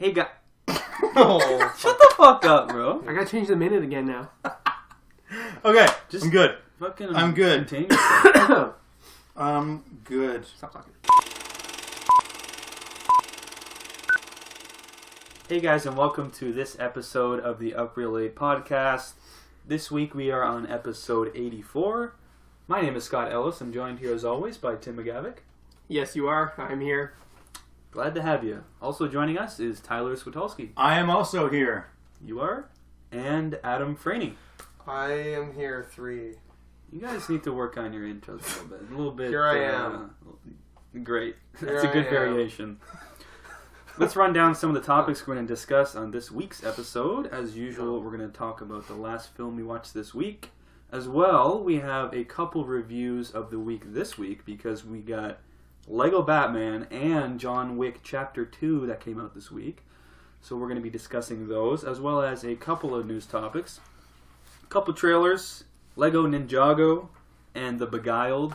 Hey, guys. Oh, shut the fuck up, bro. I gotta change the minute again now. Okay, Just I'm good. Fucking I'm good. contain yourself. Good. Stop talking. Hey guys, and welcome to this episode of the Up Real Late podcast. This week we are on episode 84. My name is Scott Ellis. I'm joined here as always by Tim McGavick. Yes, you are. I'm here. Glad to have you. Also joining us is Tyler Switolski. I am also here. You are? And Adam Franey. I am here 3. You guys need to work on your intros a little bit. A little bit. Here I am. Great. Here That's a good I am. variation. Let's run down some of the topics we're going to discuss on this week's episode. As usual, we're going to talk about the last film we watched this week. As well, we have a couple reviews of the week this week because we got Lego Batman and John Wick Chapter 2 that came out this week. So we're going to be discussing those, as well as a couple of news topics. A couple trailers, Lego Ninjago and the Beguiled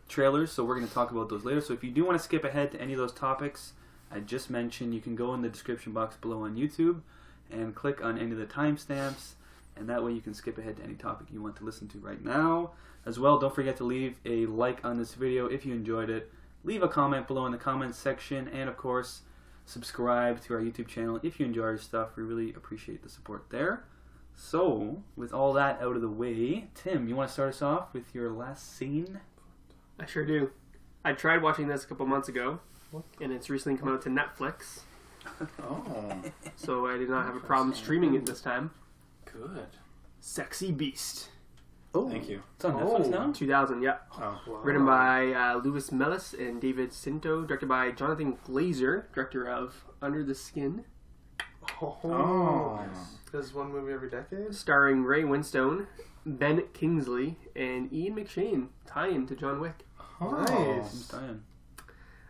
trailers. So we're going to talk about those later. So if you do want to skip ahead to any of those topics I just mentioned, you can go in the description box below on YouTube and click on any of the timestamps, and that way you can skip ahead to any topic you want to listen to right now. As well, don't forget to leave a like on this video if you enjoyed it. Leave a comment below in the comments section, and of course, subscribe to our YouTube channel if you enjoy our stuff. We really appreciate the support there. So, with all that out of the way, Tim, you want to start us off with your last scene? I sure do. I tried watching this a couple months ago, and it's recently come out to Netflix, Oh, so I did not have a problem streaming it this time. good. Sexy Beast. Oh, Thank you. It's on Netflix now? 2000, yeah. Oh, Wow. Written by Louis Mellis and David Cinto. Directed by Jonathan Glazer, director of Under the Skin. Oh. There's one movie every decade? Starring Ray Winstone, Ben Kingsley, and Ian McShane. Tie-in to John Wick. Nice.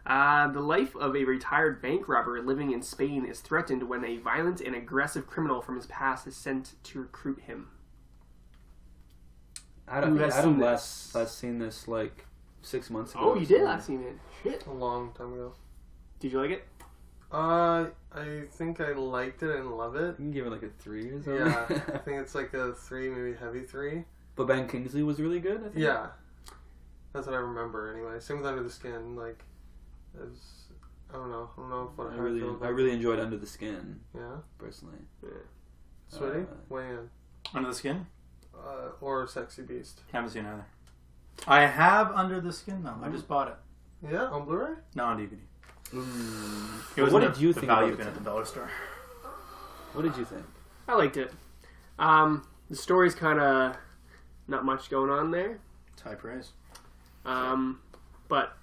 The life of a retired bank robber living in Spain is threatened when a violent and aggressive criminal from his past is sent to recruit him. Adam Who has seen this? last seen this like 6 months ago. Oh, or you something. did last seen it. Shit. A long time ago. Did you like it? I think I liked it and love it. You can give it like a 3 or something. Yeah, I think it's like a 3, maybe heavy 3. But Ben Kingsley was really good, I think. Yeah. That's what I remember anyway. Same with Under the Skin. Like, it was, I don't know what I how feel about really it. enjoyed Under the Skin, Yeah? personally. Sweaty? Weigh in. Under the Skin? Or Sexy Beast. Haven't seen either. I have Under the Skin though. I just bought it. Yeah, on Blu-ray? No, on DVD. What did you think the value about bin it? at the dollar store? What did you think? I liked it. The story's kind of not much going on there. It's high praise. But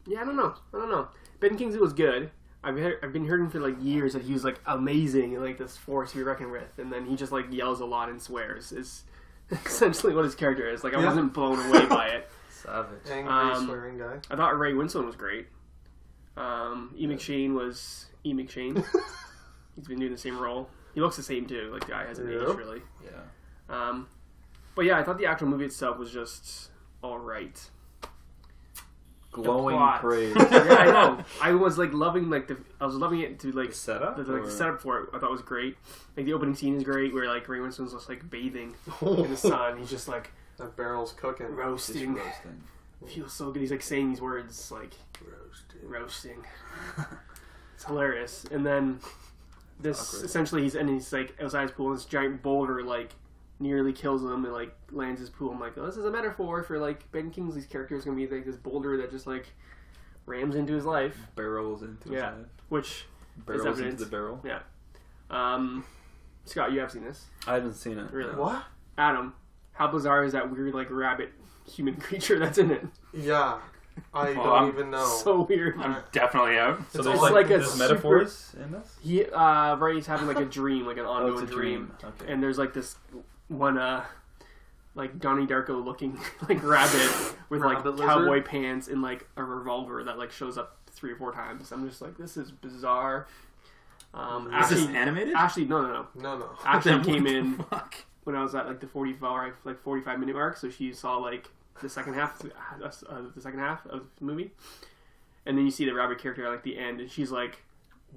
yeah, I don't know. Ben Kingsley was good. I've been hearing for like years that he was like amazing and like this force to be reckoned with, and then he just like yells a lot and swears. Is essentially what his character is. Like I wasn't blown away by it. Savage. Angry swearing guy. I thought Ray Winstone was great. E. McShane was E. McShane. He's been doing the same role. He looks the same too. Like the guy hasn't aged really. Yeah. But yeah, I thought the actual movie itself was just all right. Glowing plot. praise. Yeah, I know. I was like loving I was loving it to like The setup? the setup for it. I thought was great. Like the opening scene is great, where like Ray Winstone's just like bathing in the sun. He's just like That barrel's cooking. roasting. Roasting. Feels so good. He's like saying these words like roasting. It's hilarious. And then this Awkward. essentially he's like outside his pool, and this giant boulder like nearly kills him and like lands his pool. I'm like, oh, this is a metaphor for like Ben Kingsley's character is gonna be like this boulder that just like rams into his life. Barrels into his life. Which Barrels is into evidence. the barrel. Yeah. Scott, you have seen this. I haven't seen it. Really? What? Adam, how bizarre is that weird like rabbit human creature that's in it? Yeah. I Well, don't I'm even know. So weird. I'm definitely out. So It's there's like a there's super- metaphors in this? Ray's having like a dream, like an Oh, ongoing it's a dream. Okay. And there's like this one like Donnie Darko looking like rabbit with like Rabbit cowboy lizard? pants and like a revolver that like shows up 3 or 4 times. I'm just like, this is bizarre. Is this animated? Actually, no. No. Actually What came the in fuck? when I was at like the 45 minute mark, so she saw like the second half of the movie, and then you see the rabbit character at like the end, and she's like,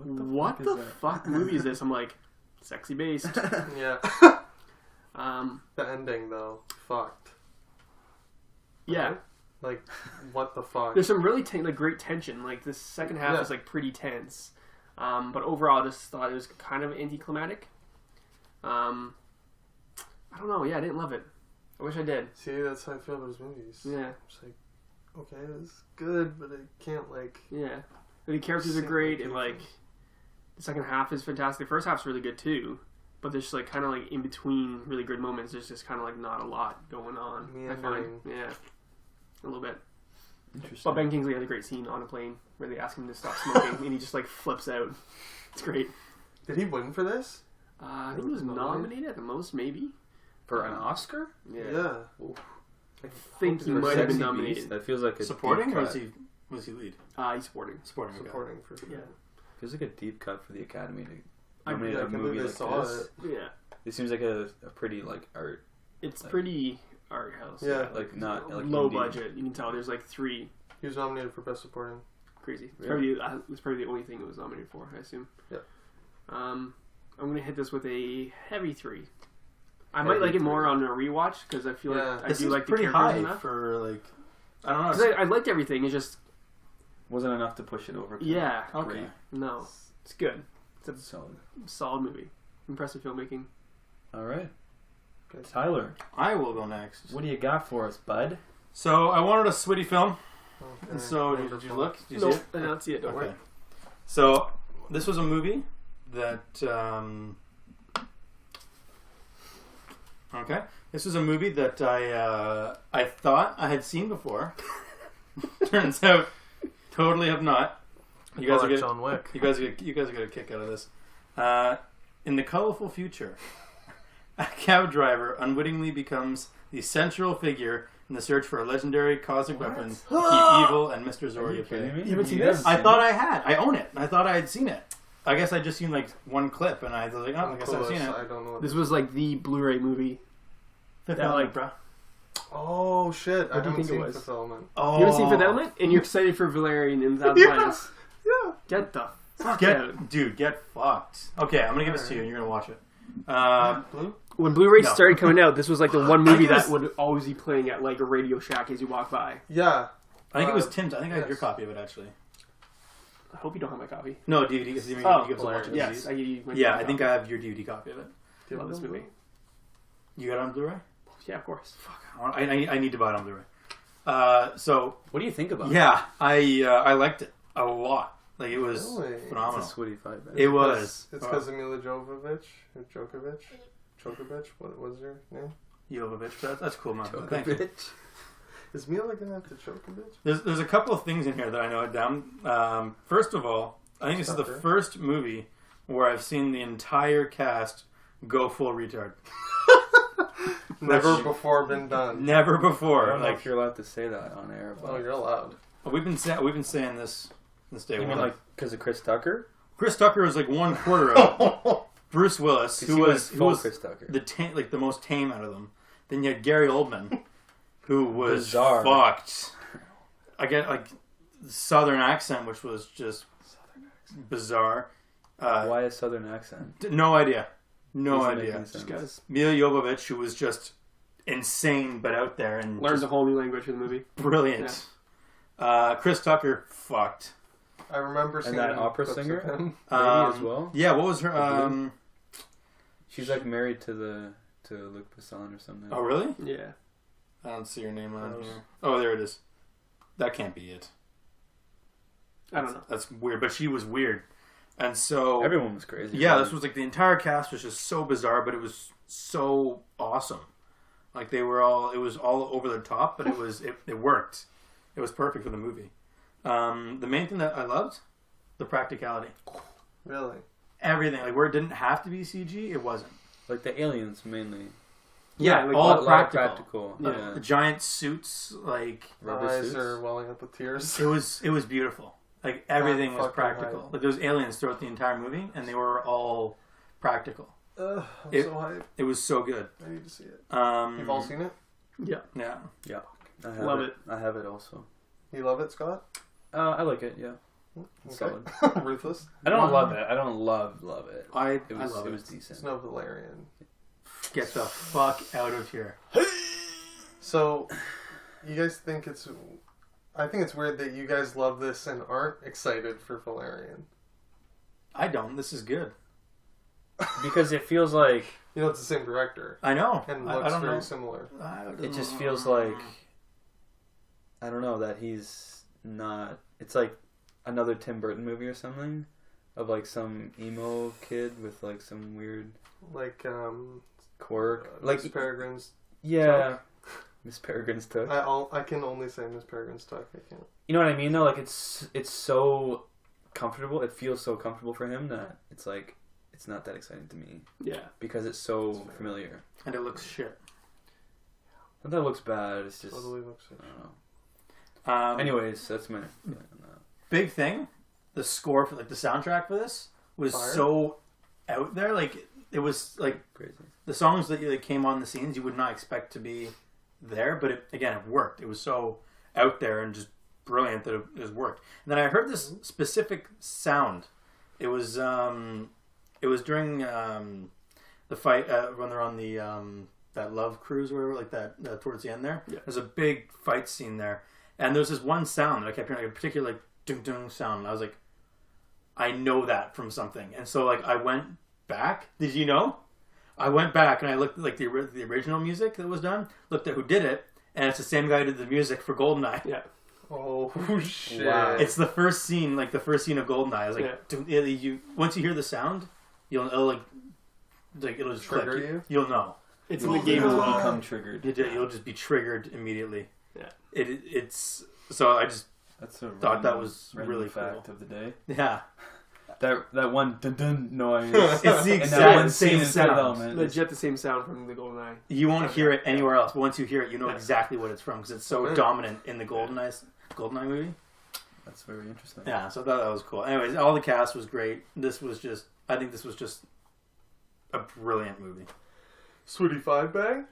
what the fuck movie is this? I'm like, sexy based. Yeah. Um, The ending though, fucked. yeah. Like, what the fuck? There's some really great tension. Like the second half is like pretty tense. But overall, I just thought it was kind of anticlimactic. I don't know. Yeah, I didn't love it. I wish I did. See, that's how I feel about his movies. Yeah. It's like, okay, it's good, but I can't like. Yeah. And the characters are great, and like the second half is fantastic. The first half's really good too. But there's like kind of like in between really good moments, there's just kind of like not a lot going on. I find, yeah, a little bit. Interesting. But Ben Kingsley had a great scene on a plane where they ask him to stop smoking, and he just like flips out. It's great. Did he win for this? I think he was nominated at the most, maybe For an Oscar? Yeah. I think he might have been nominated. Beast. That feels like a Supporting, deep or cut. was he lead? He's supporting. Supporting. Okay. Supporting for sure. Yeah. Feels like a deep cut for the Academy to I nominate I a can't movie believe I like saw this. it. Yeah. It seems like a pretty like art, It's Like- pretty art house. Yeah. like not like Low indie. budget. You can tell there's like 3. He was nominated for Best Supporting. Crazy. Really? It's probably the only thing it was nominated for, I assume. Yeah. I'm going to hit this with a heavy 3. I Heavy might like it more 3. on a rewatch because I feel Yeah. like I This do is like the pretty characters high enough. for like. I don't know. Because I liked everything. It's just Wasn't enough to push it over. yeah. Okay. No, it's good. It's a Solid. solid movie. Impressive filmmaking. All right, Okay. Tyler, I will go next. what do you got for us, bud? So I wanted a Switty film. Okay. And so did you Wonderful. look? Did you No, see it? I don't see it. Don't worry. Okay. So this was a movie that. Okay, this was a movie that I thought I had seen before. Turns out, totally have not. You guys are John Wick. You guys are gonna kick out of this. In the colorful future, a cab driver unwittingly becomes the central figure in the search for a legendary cosmic weapon to keep evil and Mr. Are Zord you at kidding bay. me? You haven't seen haven't this? I seen thought it? I had. I own it. I thought I had seen it. I guess I just seen like one clip, and I was like, oh, I guess I've seen it. I don't know. What This was like the Blu-ray movie. Fifth that, Element, like- bro. Oh shit! I What do you haven't think it seen was? Fifth Element. Oh, You haven't seen Fifth Element? And you're excited for Valerian and Thousand Yeah. Planets. Yeah. Get the fuck out. Get fucked. Okay, I'm gonna give this to you, and you're gonna watch it. Blue. When Blu-ray No. started coming out, this was like the one movie think it was- that would always be playing at like a Radio Shack as you walk by. Yeah. I think it was Tim's. I think I had your yes. copy of it actually. I hope you don't have my copy. No, DVD. Because you Oh, get to watch it. Yes, I give you my Yeah, copy. I think I have your DVD copy of it. Do you love this have movie. You got it on Blu-ray? Yeah, of course. I need to buy it on Blu-ray. So What do you think about it? yeah, I liked it a lot. Like it was Really? It's phenomenal. a Switty 5. It was. It's because of Mila Jovovich. Djokovic. What was her name? Jovovich. That's cool, man. Choke a Thank you. bitch. Is Mila gonna have to choke a bitch? There's a couple of things in here that I know it down. First of all, I think this is the Sucker. first movie where I've seen the entire cast go full retard. Never before been done. Never I before. don't know Like if you're allowed to say that on air. But Oh, you're allowed. we've been saying this day you one. mean like because of Chris Tucker? Chris Tucker was like 1/4 of Bruce Willis, 'Cause who he was full Chris Tucker. the most tame out of them. Then you had Gary Oldman, who was Bizarre. fucked. I get like Southern accent, which was just bizarre. Why a Southern accent? No idea. No Doesn't make idea. any sense. Guys, Mila Jovovich, who was just insane but out there and learned just a whole new language in the movie. brilliant. Chris Tucker, fucked. I remember seeing that opera clips of singer? him. Lady as well? Yeah, what was her? She's like married to Luc Besson or something. Oh, really? Yeah. I don't see her name on Gross. here. Oh, there it is. That can't be it. I don't know. That's weird, but she was weird. And so Everyone was crazy. yeah, this was like the entire cast was just so bizarre, but it was so awesome. Like they were all, it was all over the top, but it worked. It was perfect for the movie. The main thing that I loved, the practicality. Really? Everything, like where it didn't have to be CG, it wasn't. like the aliens mainly. Yeah, like all A lot of practical. Yeah. The giant suits, like Rubber My eyes suits. are welling up with tears. it was beautiful. Like everything was fucking practical. hype. Like there was aliens throughout the entire movie, and they were all practical. I'm It- so hyped. It was so good. I need to see it. Um, You've all seen it? Yeah. Yeah. Yeah, I have Love it. I have it also. You love it, Scott? I like it. Yeah, Solid. Ruthless. I don't love it. I don't love it. I It was, love it it. was decent. It's no Valerian. Get the fuck out of here. So, you guys think it's... I think it's weird that you guys love this and aren't excited for Valerian. I don't. This is good. Because it feels like... You know, it's the same director. I know. And I looks don't very know. similar. It just feels like... I don't know, that he's not... It's like another Tim Burton movie or something. Of like some emo kid with like some weird... Like, quirk. like Like, Peregrine's... yeah. Miss Peregrine's Took. I can only say Miss Peregrine's Tuck. I can't. You know what I mean though? Like it's so comfortable. It feels so comfortable for him that it's like it's not that exciting to me Yeah. because it's so familiar. And it looks shit. Not that it looks bad. It's just Totally looks I don't know. Um, Anyways, that's my big thing. The score for like the soundtrack for this was Fire? so out there. Like it was like crazy. the songs that like, came on the scenes you would not expect to be there, but it worked. It was so out there and just brilliant that it just worked. And then I heard this specific sound. It was during the fight when they're on the that love cruise or whatever, like that towards the end there. Yeah. There's a big fight scene there, and there's this one sound that I kept hearing, like a particular like dung dung sound. And I was like, I know that from something, and so like I went back. Did you know? I went back and I looked at like the original music that was done, looked at who did it, and it's the same guy who did the music for GoldenEye. Yeah. Oh, shit. Wow. It's the first scene of GoldenEye. I was like, Yeah. dude, you once you hear the sound, it'll just Trigger click. you? You'll know. It's in the game as You'll well. become triggered. You'll just be triggered immediately. Yeah. It's so I just That's a thought that random- was random really fact cool. of the day. yeah. That one dun dun noise. It's the and that exact one same scene in Fifth sound. Element. Legit the same sound from the GoldenEye. You won't hear it anywhere else, but once you hear it, you know Yeah. exactly what it's from because it's so Okay. dominant in the GoldenEye movie. That's very interesting. Yeah, so I thought that was cool. Anyways, all the cast was great. I think this was just a brilliant movie. Sweetie Five Bang?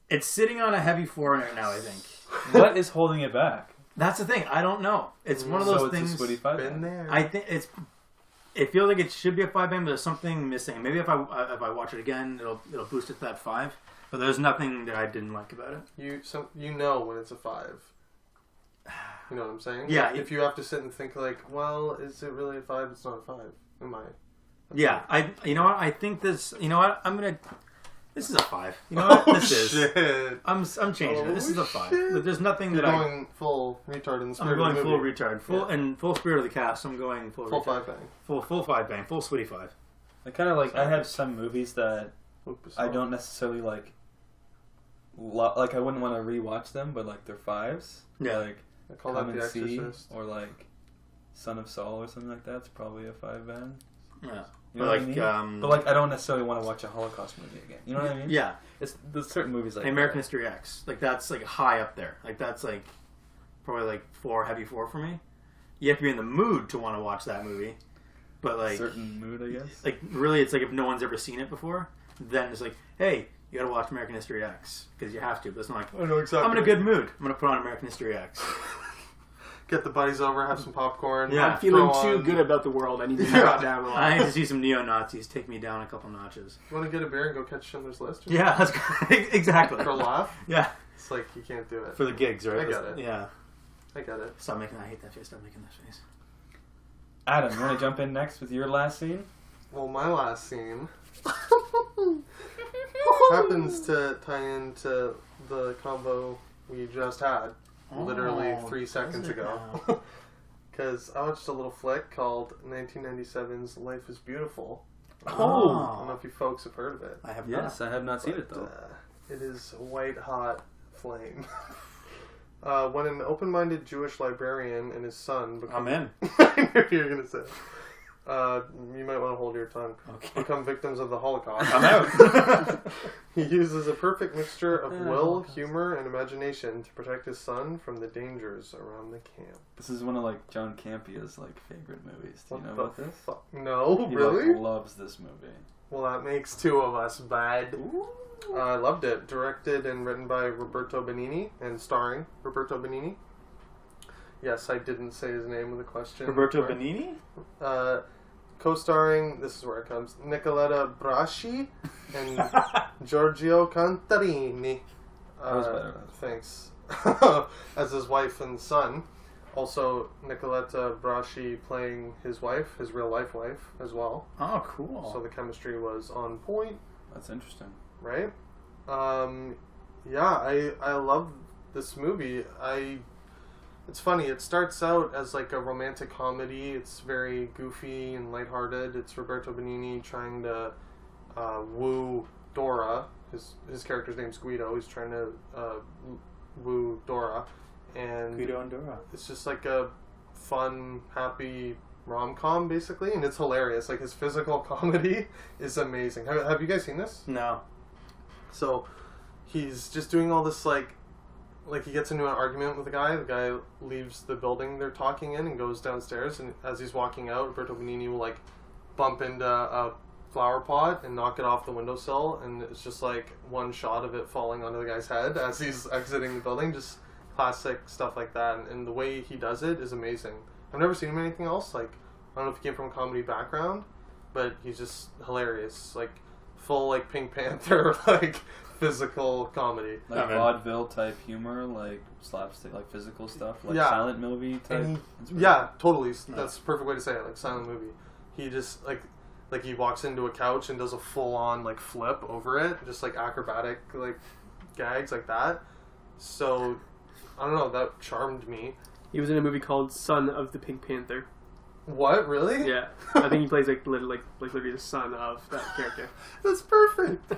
It's sitting on a heavy 4 right now, I think. What is holding it back? That's the thing. I don't know. It's one of those So it's things. a Switty 5? Been there. I think it feels like it should be a 5 bang, but there's something missing. Maybe if I watch it again, it'll boost it to that 5. But there's nothing that I didn't like about it. You know when it's a 5. You know what I'm saying? Yeah. Like, if you have to sit and think like, well, is it really a 5? It's not a 5. Am I? Yeah. You know what? I think this. You know what? This is a 5. You know what? This is. Shit. I'm changing it. This is a 5. shit. But there's nothing You're that going full retard in the spirit I'm going of the full movie. retard, full spirit of the cast. I'm going full Full retard. 5 bang. Full 5 bang, full Switty 5. I kind of like. I have some movies that Oops, I don't necessarily like. Like I wouldn't want to rewatch them, but like they're 5s. Yeah. Like I call Come that and The See Exorcist. or like Son of Saul or something like that. It's probably a 5 band. Yeah. You know But what like, I mean? But like I don't necessarily want to watch a Holocaust movie again. You know what I mean? yeah. It's there's certain movies like American that. History X. Like that's like high up there. Like that's like probably like 4, heavy 4 for me. You have to be in the mood to want to watch that movie. But like certain mood, I guess. like really it's like if no one's ever seen it before, then it's like, hey, you gotta watch American History X. Because you have to. But it's not like I know exactly. I'm in a good mood. I'm gonna put on American History X. Get the buddies over, have some popcorn. Yeah. I'm feeling throw too on- good about the world. I need to drop down a lot. I need to see some neo-Nazis take me down a couple notches. You want to get a beer and go catch Schindler's List? Yeah, that's great. Exactly. For a laugh? Yeah. It's like you can't do it. For the gigs, right? I get it. Yeah. I get it. Stop making. I hate that face. Stop making that face. Adam, you want to jump in next with your last scene? Well, my last scene happens to tie into the combo we just had literally 3 seconds ago. Because I watched a little flick called 1997's Life is Beautiful. I don't know if you folks have heard of it. I have Yes, I have not seen it though. It is a white hot flame. When an open-minded Jewish librarian and his son become... I'm in. I knew you were going to say it. You might want to hold your tongue. Okay. Become victims of the Holocaust. I'm out. He uses a perfect mixture of will, humor, and imagination to protect his son from the dangers around the camp. This is one of like John Campia's like favorite movies. Do you know about this? Fuck? No, He really? like, loves this movie. Well, that makes 2 of us, bud. I loved it. Directed and written by Roberto Benigni and starring Roberto Benigni. Yes, I didn't say his name with a question. Roberto Benigni? Co-starring, this is where it comes, Nicoletta Braschi and Giorgio Cantarini. Thanks. As his wife and son. Also, Nicoletta Braschi playing his wife, his real-life wife, as well. Oh, cool. So the chemistry was on point. That's interesting. Right? Yeah, I love this movie. It's funny, it starts out as like a romantic comedy. It's very goofy and lighthearted. It's Roberto Benigni trying to woo Dora. His character's name's Guido. He's trying to woo Dora. And Guido and Dora. It's just like a fun, happy rom-com, basically. And it's hilarious. Like, his physical comedy is amazing. Have you guys seen this? No. So, he's just doing all this, like he gets into an argument with a guy. The guy leaves the building they're talking in and goes downstairs. And as he's walking out, Roberto Benigni will, like, bump into a flower pot and knock it off the windowsill. And it's just, like, one shot of it falling onto the guy's head as he's exiting the building. Just classic stuff like that. And the way he does it is amazing. I've never seen him in anything else. Like, I don't know if he came from a comedy background, but he's just hilarious. Like, full, like, Pink Panther, like, physical comedy. Like vaudeville type humor, like slapstick, like physical stuff, like silent movie type. Yeah, totally. That's the perfect way to say it, like silent movie. He just, like he walks into a couch and does a full-on, like, flip over it. Just, like, acrobatic, like, gags like that. So, I don't know, that charmed me. He was in a movie called Son of the Pink Panther. What? Really? Yeah. I think he plays like literally the son of that character. That's perfect.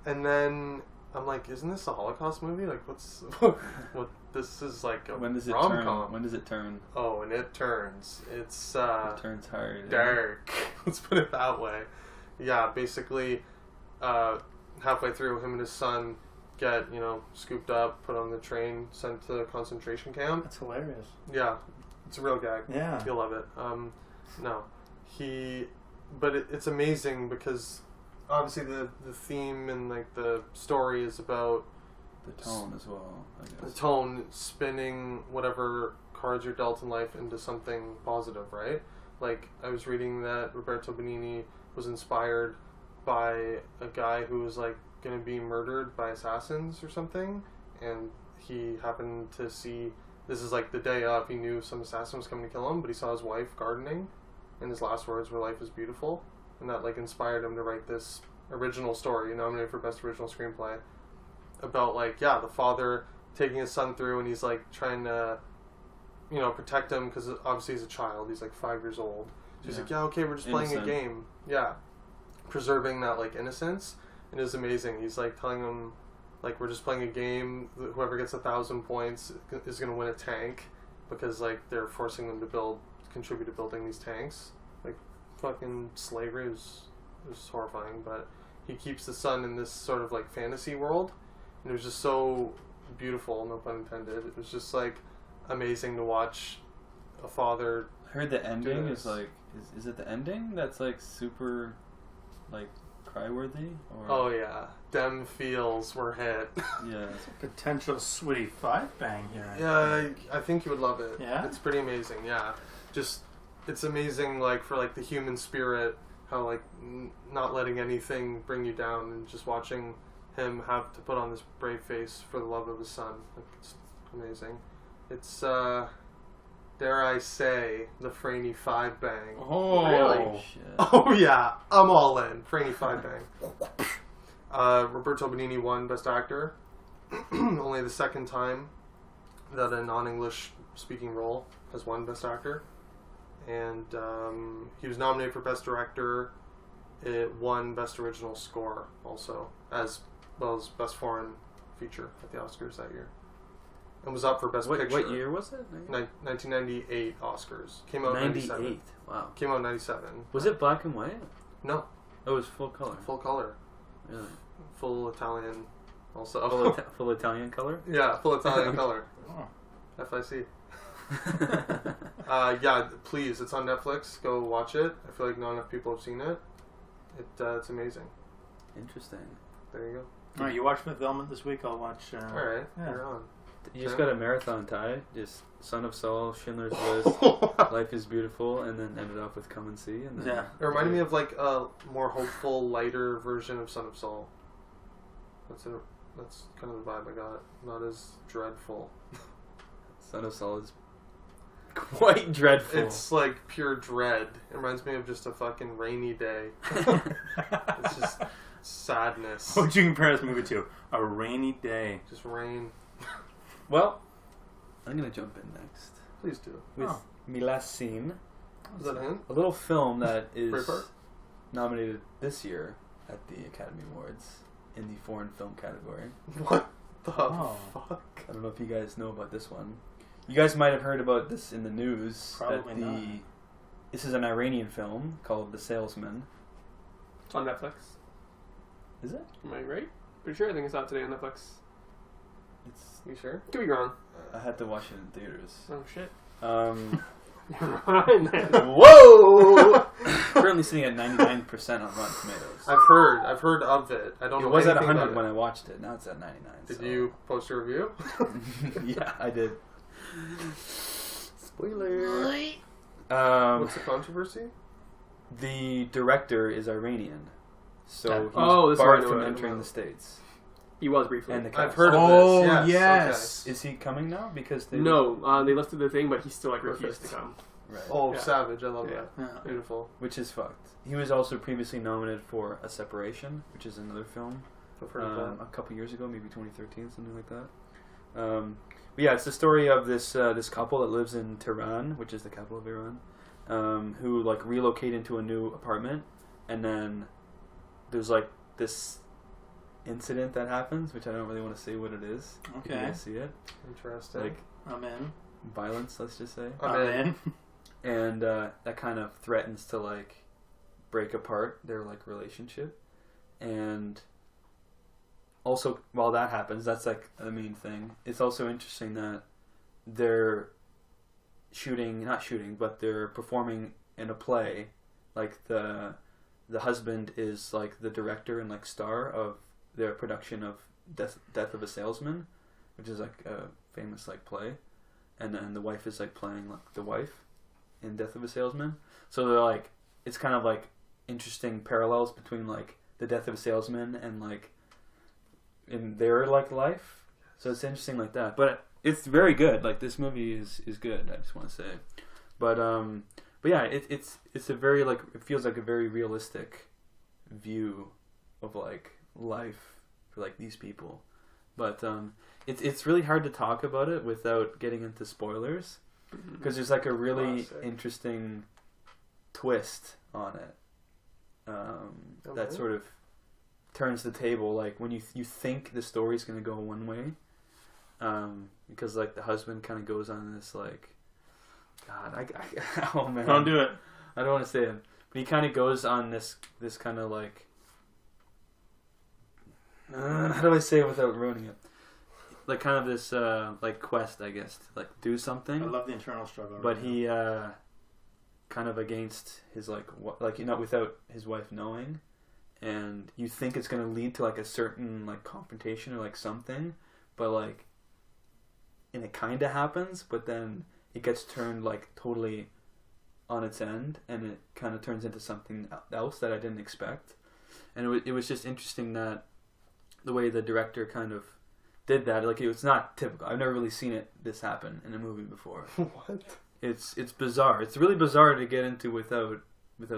And then I'm like, isn't this a Holocaust movie? Like, what? This is like a rom-com. When does it turn? Oh, and it turns. It turns hard. Dark. Let's put it that way. Yeah, basically, halfway through, him and his son get, scooped up, put on the train, sent to a concentration camp. That's hilarious. Yeah, it's a real gag. Yeah. You'll love it. But it's amazing because obviously the theme and, like, the story is about the tone as well, I guess. The tone, spinning whatever cards you're dealt in life into something positive, right? Like, I was reading that Roberto Benigni was inspired by a guy who was, like, going to be murdered by assassins or something, and he happened to see, this is like the day of, he knew some assassin was coming to kill him, but he saw his wife gardening, and his last words were, "Life is beautiful," and that, like, inspired him to write this original story, nominated for Best Original Screenplay, about, like, the father taking his son through, and he's, like, trying to, protect him, because obviously he's a child, he's, like, 5 years old, so he's like, okay, we're just playing a game, preserving that, like, innocence. And it was amazing. He's, like, telling them, like, we're just playing a game. Whoever gets 1,000 points is going to win a tank, because, like, they're forcing them to contribute to building these tanks. Like, fucking slavery was horrifying. But he keeps the son in this sort of, like, fantasy world, and it was just so beautiful, no pun intended. It was just, like, amazing to watch a father. I heard the ending is, like, is it the ending that's, like, super, like, cry-worthy? Or? Oh, yeah. Dem feels were hit. Yeah. It's a potential sweetie 5-bang here. Yeah, I think you would love it. Yeah? It's pretty amazing, yeah. Just, it's amazing, like, for, like, the human spirit, how, like, not letting anything bring you down, and just watching him have to put on this brave face for the love of his son. Like, it's amazing. It's, dare I say, the Franny 5-bang. Oh, really? Shit. Oh, yeah. I'm all in. Franny 5-bang. Roberto Benigni won Best Actor. Only the second time that a non-English speaking role has won Best Actor. And he was nominated for Best Director. It won Best Original Score also, as well as Best Foreign Feature at the Oscars that year. And was up for Best Picture. What year was it? 1998 Oscars. Came out in 97. 98. Wow. Came out in 97. Was it black and white? No. It was full color. Full color. Really? Full Italian also. Full Italian color? Yeah, full Italian color. Oh. FIC. Please, it's on Netflix. Go watch it. I feel like not enough people have seen it. It's amazing. Interesting. There you go. Alright, you watch Fifth Element this week? I'll watch... Alright, yeah. you're on. You just got a marathon tie. Just Son of Saul, Schindler's List, Life is Beautiful, and then ended up with Come and See. And then Yeah. It reminded me of like a more hopeful, lighter version of Son of Saul. That's kind of the vibe I got. Not as dreadful. Son of Saul is quite dreadful. It's like pure dread. It reminds me of just a fucking rainy day. It's just sadness. What would you compare this movie to? A rainy day. Just rain. Well, I'm gonna jump in next Please do. with Me Last Scene, Is that a hint? a little film that is Braveheart? nominated this year at the Academy Awards in the foreign film category. What the Oh. fuck? I don't know if you guys know about this one. You guys might have heard about this in the news. Probably that not. This is an Iranian film called The Salesman. It's on Netflix. Is it? Am I right? Pretty sure. I think it's out today on Netflix. It's. You sure? Could be wrong. I had to watch it in theaters. Oh shit. Right, man. Whoa! Currently sitting at 99% on Rotten Tomatoes. I've heard of it. I don't It know was at anything 100 about when it. I watched it. Now it's at 99. Did so. you post a review? Yeah, I did. Spoiler. What's the controversy? The director is Iranian, so he's Oh, this is barred what I from know. entering the States. He was briefly. And the cast. I've heard of Oh, this. yes. Is he coming now? Because they No, they lifted the thing, but he still like refused to Perfect. come. right. Oh, Yeah. savage. I love Yeah. that. Yeah. Beautiful. Which is fucked. He was also previously nominated for A Separation, which is another film. I've heard of A couple years ago, maybe 2013, something like that. But yeah, it's the story of this this couple that lives in Tehran, which is the capital of Iran, who like relocate into a new apartment, and then there's like this incident that happens, which I don't really want to say what it is. If you Okay. guys see it, that. Interesting. like I'm in. violence, let's just say, I'm I'm in. in. and that kind of threatens to like break apart their like relationship, and also while that happens, that's like the main thing. It's also interesting that they're not shooting, but they're performing in a play. Like the husband is like the director and like star of their production of Death of a Salesman, which is like a famous like play, and then the wife is like playing like the wife in Death of a Salesman. So they're like, it's kind of like interesting parallels between like the Death of a Salesman and like in their like life. So it's interesting like that. But it's very good. Like this movie is good. I just want to say, but yeah, it's a very like it feels like a very realistic view of like life for like these people. But it's really hard to talk about it without getting into spoilers, because there's like a really Classic. interesting twist on it that Okay. sort of turns the table. Like when you think the story's going to go one way, because like the husband kind of goes on this like, God, oh man, Don't do it. I don't want to say it, but he kind of goes on this kind of like, how do I say it without ruining it? Like kind of this like quest, I guess, to like do something. I love the internal struggle. But right he kind of against his like without his wife knowing, and you think it's gonna lead to like a certain like confrontation or like something, but like, and it kind of happens, but then it gets turned like totally on its end, and it kind of turns into something else that I didn't expect, and it was just interesting that the way the director kind of did that. Like, it's not typical. I've never really seen this happen in a movie before. What? It's bizarre. It's really bizarre to get into without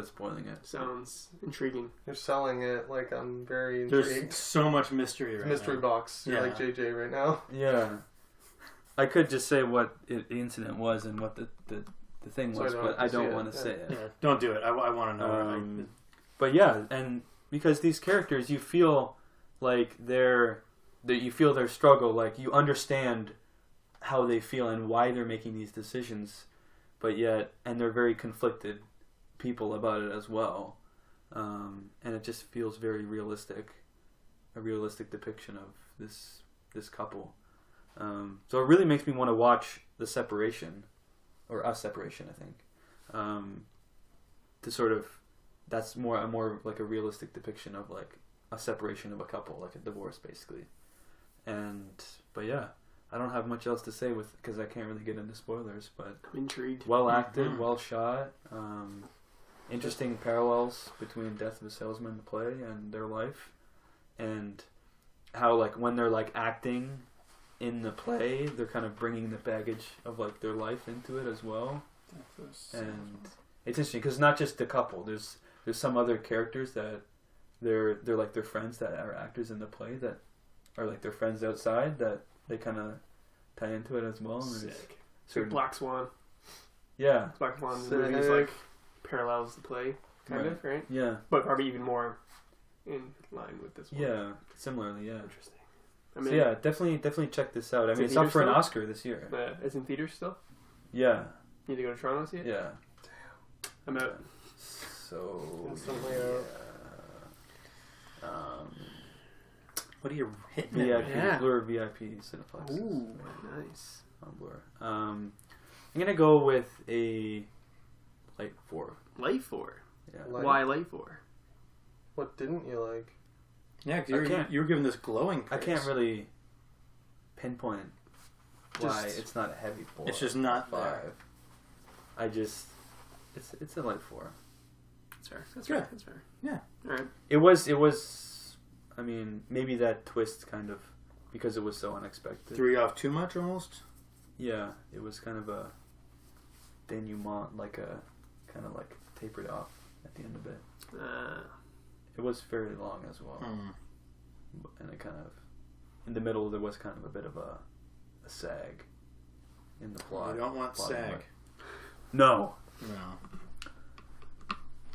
spoiling it. Sounds intriguing. You're selling it like I'm very There's intrigued. so much mystery right Mystery now. box. You're Yeah. like JJ right now. Yeah, I could just say what the incident was and what the thing So I was, don't but have to I see don't it, want to yeah. say it. Yeah, don't do it. I want to know. But yeah, and because these characters, you feel like you feel their struggle, like you understand how they feel and why they're making these decisions, but yet, and they're very conflicted people about it as well, and it just feels very realistic, a realistic depiction of this couple. So it really makes me want to watch The Separation, or A Separation, I think, to sort of, that's more like a realistic depiction of like a separation of a couple, like a divorce basically. But yeah, I don't have much else to say because I can't really get into spoilers. But I'm intrigued. well acted, well shot. Interesting parallels between Death of a Salesman, the play, and their life, and how like when they're like acting in the play, they're kind of bringing the baggage of like their life into it as well. And it's interesting because not just the couple. There's some other characters that they're like their friends that are actors in the play that are like their friends outside that they kind of tie into it as well. And Sick. certain, Black Swan. yeah, Black Swan Sick. movie is like parallels the play, kind of, right? yeah, But probably even more in line with this one. yeah. Similarly, yeah. Interesting. I mean, So yeah, definitely check this out. I Is mean, it it's up for an theater Oscar this year. it's in theaters still. Yeah, Need to go to Toronto to see it. yeah. I'm out. So Instantly yeah. What are you hitting? VIP, Yeah. Blur VIP Cineplex. Ooh, nice. On Blur. I'm gonna go with a light 4. Light 4. Yeah. Light? Why Light 4? What didn't you like? Yeah, because you were given this glowing praise. I can't really pinpoint why Just- it's not a heavy 4. It's just not 5. there. I just it's a light 4. That's fair. That's Good. fair. That's fair. Yeah. All right. It was. I mean, maybe that twist kind of because it was so unexpected. 3 off too much almost. Yeah, it was kind of a denouement, like a kind of like tapered off at the end of it. It was fairly long as well, and it kind of in the middle there was kind of a bit of a sag in the plot. You don't want plotting sag. line. No. No.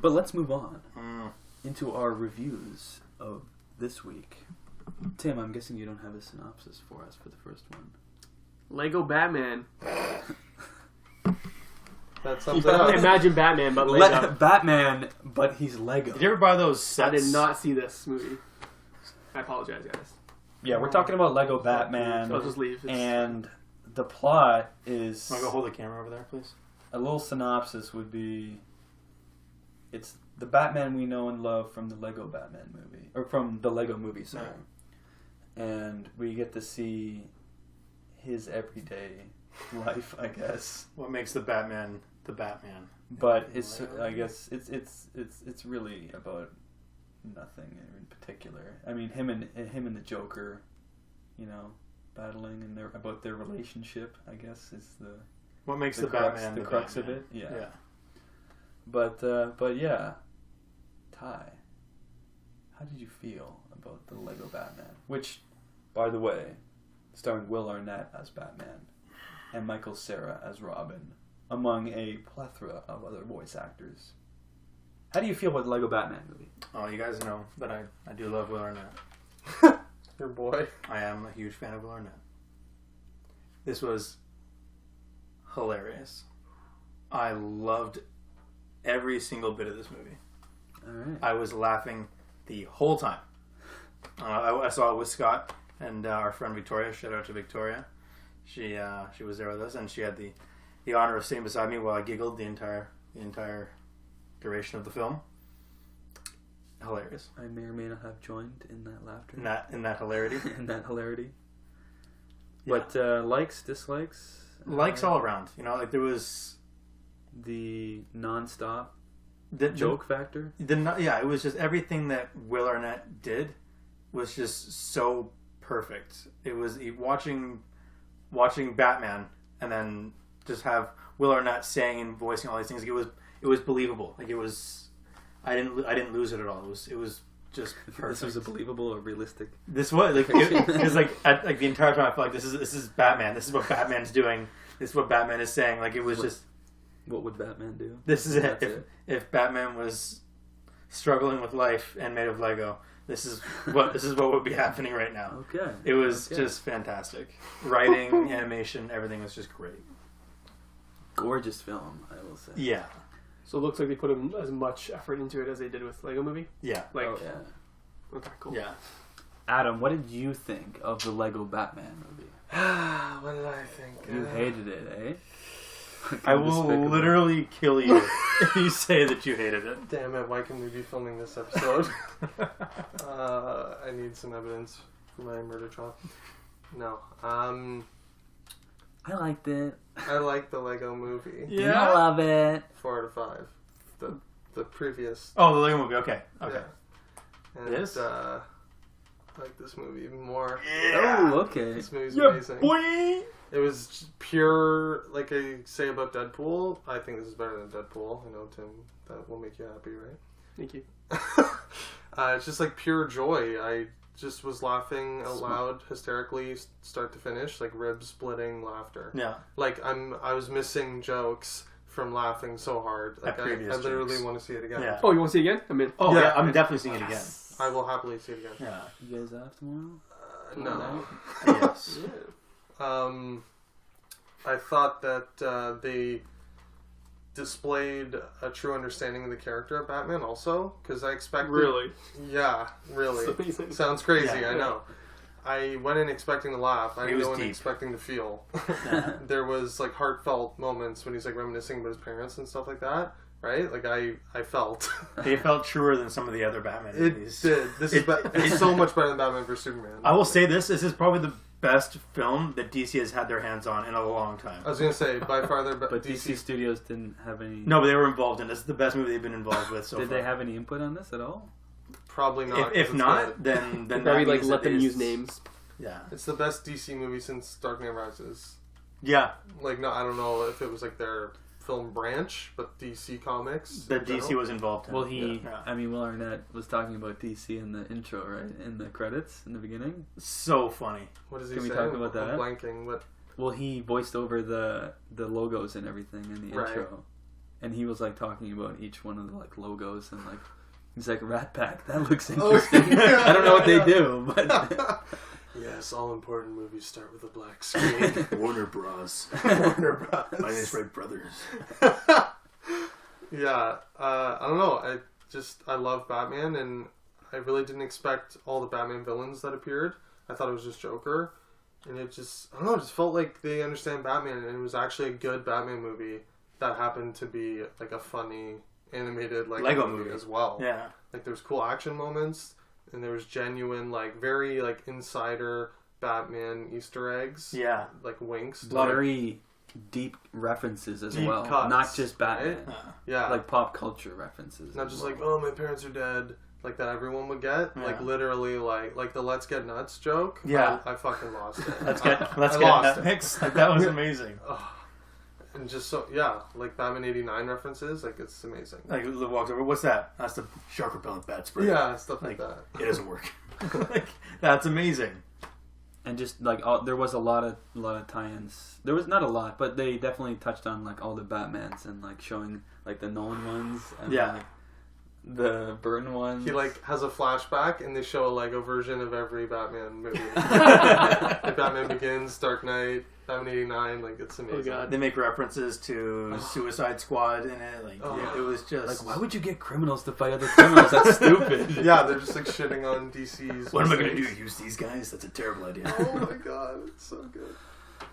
But let's move on into our reviews of this week. Tim, I'm guessing you don't have a synopsis for us for the first one. Lego Batman. That sums it up. Imagine Batman, but Lego. Batman, but he's Lego. Did you ever buy those sets? I did not see this movie. I apologize, guys. Yeah, we're talking about Lego Batman, So I'll just leave. and the plot is Want to go hold the camera over there, please? a little synopsis would be it's the Batman we know and love from the Lego Batman movie, or from the Lego movie, sorry. And we get to see his everyday life, I guess. What makes the Batman the Batman? But it's I guess it's really about nothing in particular. I mean, him and the Joker, you know, battling and about their relationship, I guess is the What makes the the crux, Batman the crux Batman? of it. Yeah. Yeah. But yeah, Ty, how did you feel about the Lego Batman? Which, by the way, starring Will Arnett as Batman and Michael Cera as Robin, among a plethora of other voice actors. How do you feel about the Lego Batman movie? Oh, you guys know that I do love Will Arnett. Your boy. I am a huge fan of Will Arnett. This was hilarious. I loved every single bit of this movie. All right. I was laughing the whole time. I saw it with Scott and our friend Victoria. Shout out to Victoria. She was there with us, and she had the honor of sitting beside me while I giggled the entire duration of the film. Hilarious. I may or may not have joined in that laughter. In that hilarity. in that hilarity. Yeah. But likes, dislikes? Likes all around. You know, like there was The non-stop the joke factor? It was just everything that Will Arnett did was just so perfect. It was watching Batman and then just have Will Arnett saying and voicing all these things. Like it was believable. Like it was. I didn't lose it at all. It was just perfect. This was a believable or realistic. This was like it was like the entire time I felt like this is Batman. This is what Batman's doing. This is what Batman is saying. Like it was just. What would Batman do? This is it. That's If Batman was struggling with life and made of Lego, this is what would be happening right now. Okay. It was Okay. just fantastic. Writing, animation, everything was just great. Gorgeous film, I will say. Yeah. So it looks like they put as much effort into it as they did with Lego Movie. Yeah. Like, Oh, yeah. okay, cool. Yeah. Adam, what did you think of the Lego Batman movie? What did I think? You hated it, eh? I will literally kill you if you say that you hated it. Damn it, why can we be filming this episode? I need some evidence for my murder trial. No. I liked it. I like the Lego Movie. Yeah. I love it. 4 out of 5. The previous. Oh, the Lego Movie. Okay. Okay. Yeah. And, Yes? I like this movie even more. Yeah. Oh, okay. This movie's amazing. Boy! It was just pure, like I say about Deadpool. I think this is better than Deadpool. I know, Tim, that will make you happy, right? Thank you. It's just like pure joy. I just was laughing out loud, hysterically, start to finish, like rib splitting laughter. Yeah. Like I was missing jokes from laughing so hard. Like I literally jokes. want to see it again. Yeah. Oh, you want to see it again? I'm in. Oh, Yeah. yeah, I'm definitely seeing it again. I will happily see it again. Yeah. You guys off tomorrow? No. Yes. I thought that they displayed a true understanding of the character of Batman also, because I expected... Really? Yeah, really. That's amazing. Sounds crazy, Yeah. I know. I went in expecting to laugh. I He didn't was go in deep. expecting to feel. There was like heartfelt moments when he's like reminiscing about his parents and stuff like that, right? Like I felt. They felt truer than some of the other Batman It movies. did. It's so much better than Batman vs Superman. I will say this is probably the best film that DC has had their hands on in a long time. I was gonna say by far their But DC Studios didn't have any... No, but they were involved in it. This is the best movie they've been involved with so Did far. they have any input on this at all? Probably not. If 'cause it's not, the- then They that probably like means let it them is- use names. Yeah. it's the best DC movie since Dark Knight Rises. Yeah. Like no, I don't know if it was like their film branch, but DC Comics. That in DC general. was involved in. Well, he... Yeah. I mean, Will Arnett was talking about DC in the intro, right? In the credits, in the beginning. So funny. What does he Can we say? talk about I'm that? blanking, but Well, he voiced over the logos and everything in the Right. intro. And he was, like, talking about each one of the, like, logos and, like... He's like, Rat Pack, that looks interesting. yeah. I don't know what they do, but... yes, all important movies start with a black screen. Warner Bros. Warner Bros. My name's Wright Brothers. Yeah, I don't know. I love Batman, and I really didn't expect all the Batman villains that appeared. I thought it was just Joker, and it just, I don't know, it just felt like they understand Batman, and it was actually a good Batman movie that happened to be like a funny animated Lego movie movie as well. Yeah. Like there was cool action moments, and there was genuine, like very like insider Batman Easter eggs. Yeah. Like winks. Very deep references as Deep well. cuts, Not just Batman. right? Yeah. Like pop culture references. Not as just well. like, oh, my parents are dead, like that everyone would get. Yeah. Like literally, like the "Let's get nuts" joke. Yeah. I fucking lost it. Let's get I let's lost get it. Netflix. Like, that was amazing. And just so like Batman '89 references, like it's amazing. Like Liv walks over. What's that? That's the shark repellent bat spray. Yeah, stuff like that. It doesn't work. Like, that's amazing. And just like there was a lot of tie-ins. There was not a lot, but they definitely touched on like all the Batmans and like showing like the Nolan ones and Yeah. like, the Burton ones. He like has a flashback, and they show a Lego version of every Batman movie. Like Batman Begins, Dark Knight, Batman '89. Like it's amazing. Oh, God. They make references to Suicide Squad in it. Like Oh. it was just like, why would you get criminals to fight other criminals? That's stupid. Yeah, they're just like shitting on DC's. What am I going to do? mistakes. Use these guys? That's a terrible idea. Oh my god, it's so good.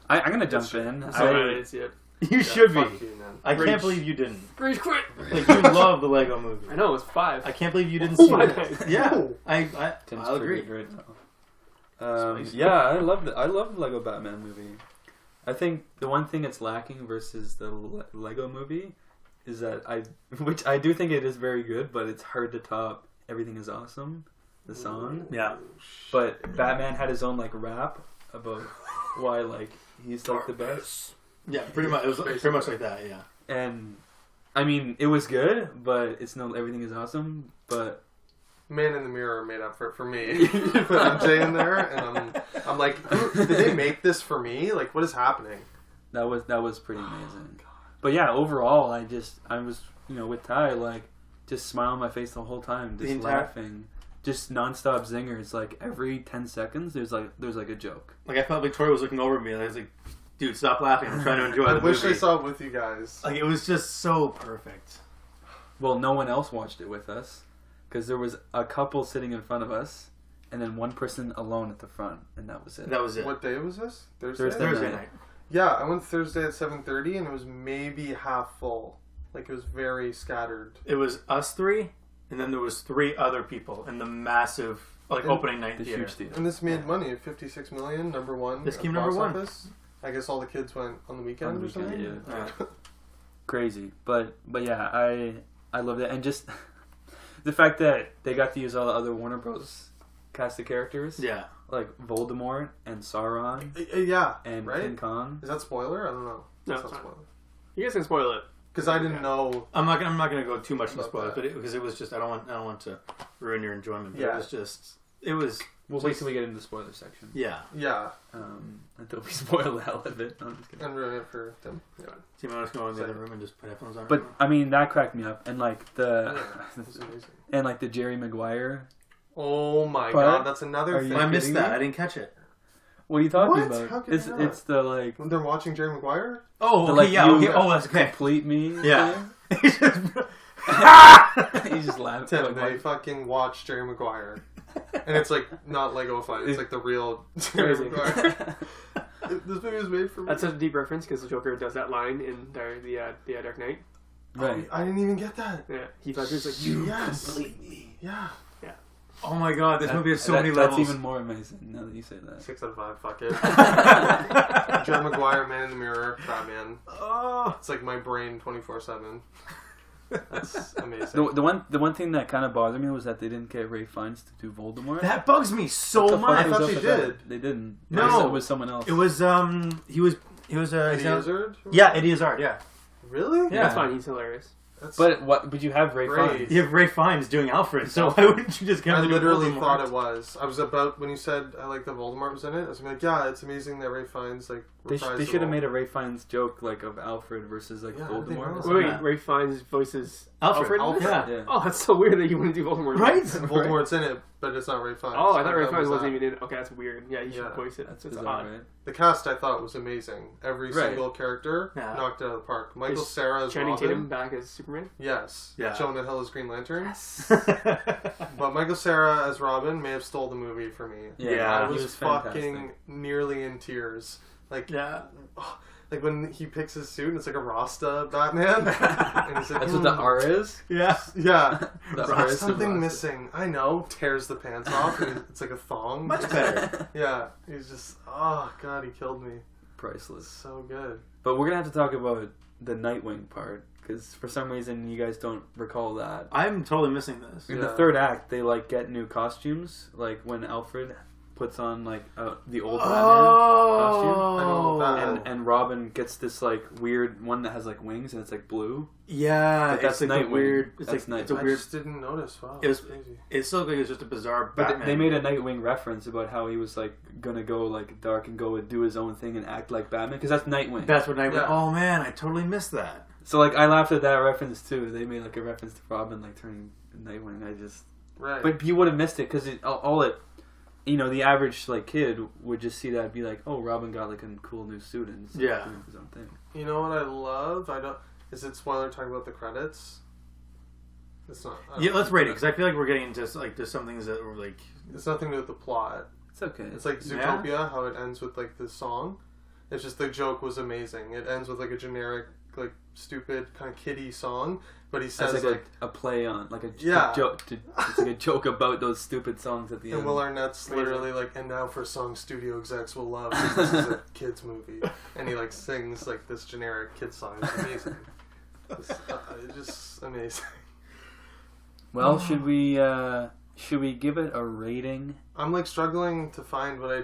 I'm gonna jump in. So I didn't see it. You should be. Fuck you, man. I Rage. can't believe you didn't. Rage quit. Like you love the Lego Movie. I know, it was 5. I can't believe you didn't Oh see my it. God. Yeah, Tim's I'll agree. triggered right now. Yeah, I love the Lego Batman movie. I think the one thing it's lacking versus the Lego movie is that which I do think it is very good, but it's hard to top Everything Is Awesome, the song. Yeah. But Batman had his own like rap about why like he's like the best. Yeah, pretty much. It was pretty much like that. Yeah. And I mean, it was good, but it's no Everything Is Awesome. But Man in the Mirror made up for me. You put MJ in there, and I'm like, did they make this for me? Like, what is happening? that was pretty amazing. But yeah, overall, I was with Ty like just smile on my face the whole time, just laughing, just nonstop zingers. Like every 10 seconds, there's like a joke. Like I felt Victoria was looking over at me. And I was like, "Dude, stop laughing! I'm trying to enjoy I the wish movie." I saw it with you guys. Like it was just so perfect. Well, no one else watched it with us because there was a couple sitting in front of us, and then one person alone at the front, and that was it. That was it. What day was this? Thursday night. Yeah, I went Thursday at 7:30, and it was maybe half full. Like it was very scattered. It was us 3, and then there was 3 other people in the massive opening night The theater. huge theater. And this made money, 56 million, number one. This at came box number 1. office. I guess all the kids went on the weekend or something. Yeah. Crazy, but yeah, I love that, and just the fact that they got to use all the other Warner Bros. Cast of characters. Yeah. Like Voldemort and Sauron. Yeah. And right? King Kong. Is that spoiler? I don't know. No, It's it's not not. spoiler. You guys can spoil it. Because I didn't know. I'm not gonna go too much into About spoilers, that. but because it was just I don't want to ruin your enjoyment. But Yeah. it was. We'll wait till we get into the spoiler section. Yeah. Yeah. Until we spoil the hell of it. No, I'm just kidding. And ruin it for Tim. Yeah. So you might just go in the other room and just put headphones on. But I mean, that cracked me up, and like It was amazing. and like the Jerry Maguire. Oh my But god, that's another are you thing. I missed kidding that. me? I didn't catch it. What are you talking What? about? How could It's you not? it's the like When they're watching Jerry Maguire? Oh, The, okay, like, yeah, you- okay. Oh, that's okay. complete me. Yeah. thing. He just laughed. Tim, Like, they why- fucking watch Jerry Maguire. And it's like not Lego fight, it's like the real Jerry Crazy. Maguire. This movie was made for me. That's such a deep reference because the Joker does that line in the Dark Knight. right. I didn't even get that. Yeah, Heath Ledger's like, "You Yes. complete me." Yeah. Oh my god, this movie has so That- many that's levels. even more amazing now that you say that. 6 out of 5, fuck it. Jerry Maguire, Man in the Mirror, Batman. Oh. It's like my brain 24/7. That's amazing. The one thing that kind of bothered me was that they didn't get Ray Fiennes to do Voldemort. That bugs me What so the fuck much. I was thought up they with that? did. They didn't. No. It was someone else. It was he was Eddie Izzard? yeah, Eddie Izzard, yeah. Really? Yeah. That's fine. He's hilarious. That's, But you have Ray Great. Fiennes. You have Ray Fiennes doing Alfred, so why wouldn't you just get I him to do literally Voldemort? thought it was. I was about when you said I like that Voldemort was in it. I was like, yeah, it's amazing that Ray Fiennes like. They reprised the should have role. made a Ray Fiennes joke like of Alfred versus like Yeah, I didn't Voldemort. know. Wait, Yeah. Ray Fiennes voices Alfred. in this? Yeah. Yeah. Oh, that's so weird that you wouldn't do Voldemort. Right? Voldemort's in it, but it's not Ray Fiennes. Oh, I thought Ray that Fiennes was wasn't that. even in it. Okay, that's weird. Yeah, you should Yeah. voice it. That's That's bizarre, odd. right? The cast I thought was amazing. Every Right. single character Yeah. knocked it out of the park. Michael Is Cera as Channing Robin. Tatum back as Superman. Yes. Yeah. Jonah Hill as Green Lantern. But Michael Cera as Robin may have stole the movie for me. Yeah, I he was, fantastic. fucking nearly in tears. Like, yeah. like when he picks his suit and it's like a Rasta Batman. And he's like, That's what the R is. Yeah. Yeah. The There's R is something Rasta. missing. I know. Tears the pants off. And it's like a thong. Much better. Yeah. He's just, oh, God, he killed me. Priceless. So good. But we're gonna have to talk about the Nightwing part because for some reason you guys don't recall that. I'm totally missing this. In the Yeah. third act, they like get new costumes. Like when Alfred puts on like the old Batman costume. I know that. And Robin gets this like weird one that has like wings and it's like blue. Yeah, But that's it's like a Nightwing. weird. It's That's like it's a Nightwing. I weird. just didn't notice. Wow. It was- that's crazy. It still looked like it's just a bizarre But Batman. they made a Nightwing reference about how he was like gonna go like dark and go and do his own thing and act like Batman because that's Nightwing. That's what Nightwing. Yeah. Oh man, I totally missed that. So like I laughed at that reference too. They made like a reference to Robin like turning Nightwing. I just Right. but you would have missed it because all it. You know, the average like kid would just see that and be like, "Oh, Robin got like a cool new suit and he's Yeah. doing his own thing." You know what I love? I don't. Is it spoiler talking about the credits? It's not. I don't Yeah, let's think rate it that- because I feel like we're getting into like there's some things that were like It's nothing to do with the plot. It's okay. It's like Yeah? Zootopia, how it ends with like this song. It's just the joke was amazing. It ends with like a generic, like stupid kind of kiddie song, but he says That's like, a play on like a Yeah. joke. It's like a joke about those stupid songs at the and end. Will Arnett's Amazing. literally like, and now for a song studio execs will love. 'Cause this is a kids movie, and he like sings like this generic kid song. It's amazing. It's just amazing. Well, should we give it a rating? I'm like struggling to find what I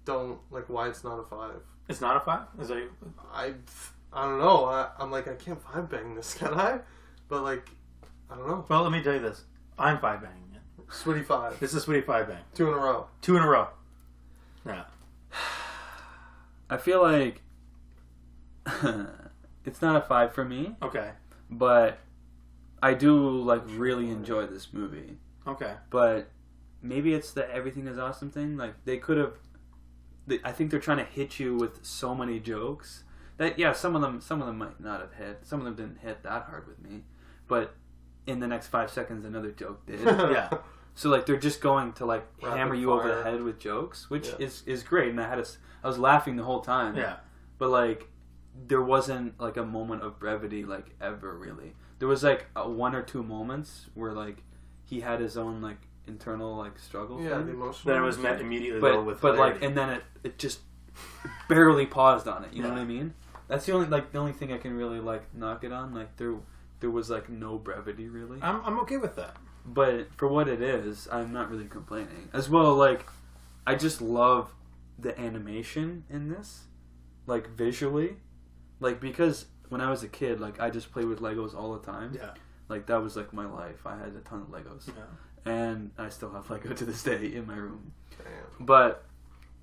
don't like. Why it's not a 5. it's not a 5. Is it? I don't know. I'm like I can't 5 bang this, can I? But like I don't know. Well, let me tell you this. I'm 5 banging it. Sweetie 5, This is Sweetie 5 bang. 2 in a row. 2 in a row. Yeah. I feel like it's not a 5 for me, Okay. but I do like really enjoy this movie. Okay. But maybe it's the everything is awesome thing. Like they could have. I think they're trying to hit you with so many jokes that some of them might not have hit. Some of them didn't hit that hard with me, but in the next 5 seconds, another joke did. Yeah. So like they're just going to like Rapid hammer you over the fire. head with jokes, which Yeah. is great. And I was laughing the whole time. Yeah. But like there wasn't like a moment of brevity like ever really. There was like 1 or 2 moments where like he had his own like internal like struggle Yeah, thing. the emotional. Then it was met immediately though but with like hilarity. and then it just barely paused on it. You know Yeah. what I mean? That's the only thing I can really like knock it on. Like there was like no brevity really. I'm okay with that. But for what it is, I'm not really complaining. As well, like I just love the animation in this, like visually, like because when I was a kid, like I just played with Legos all the time. Yeah. Like that was like my life. I had a ton of Legos, and I still have Lego to this day in my room. Damn. But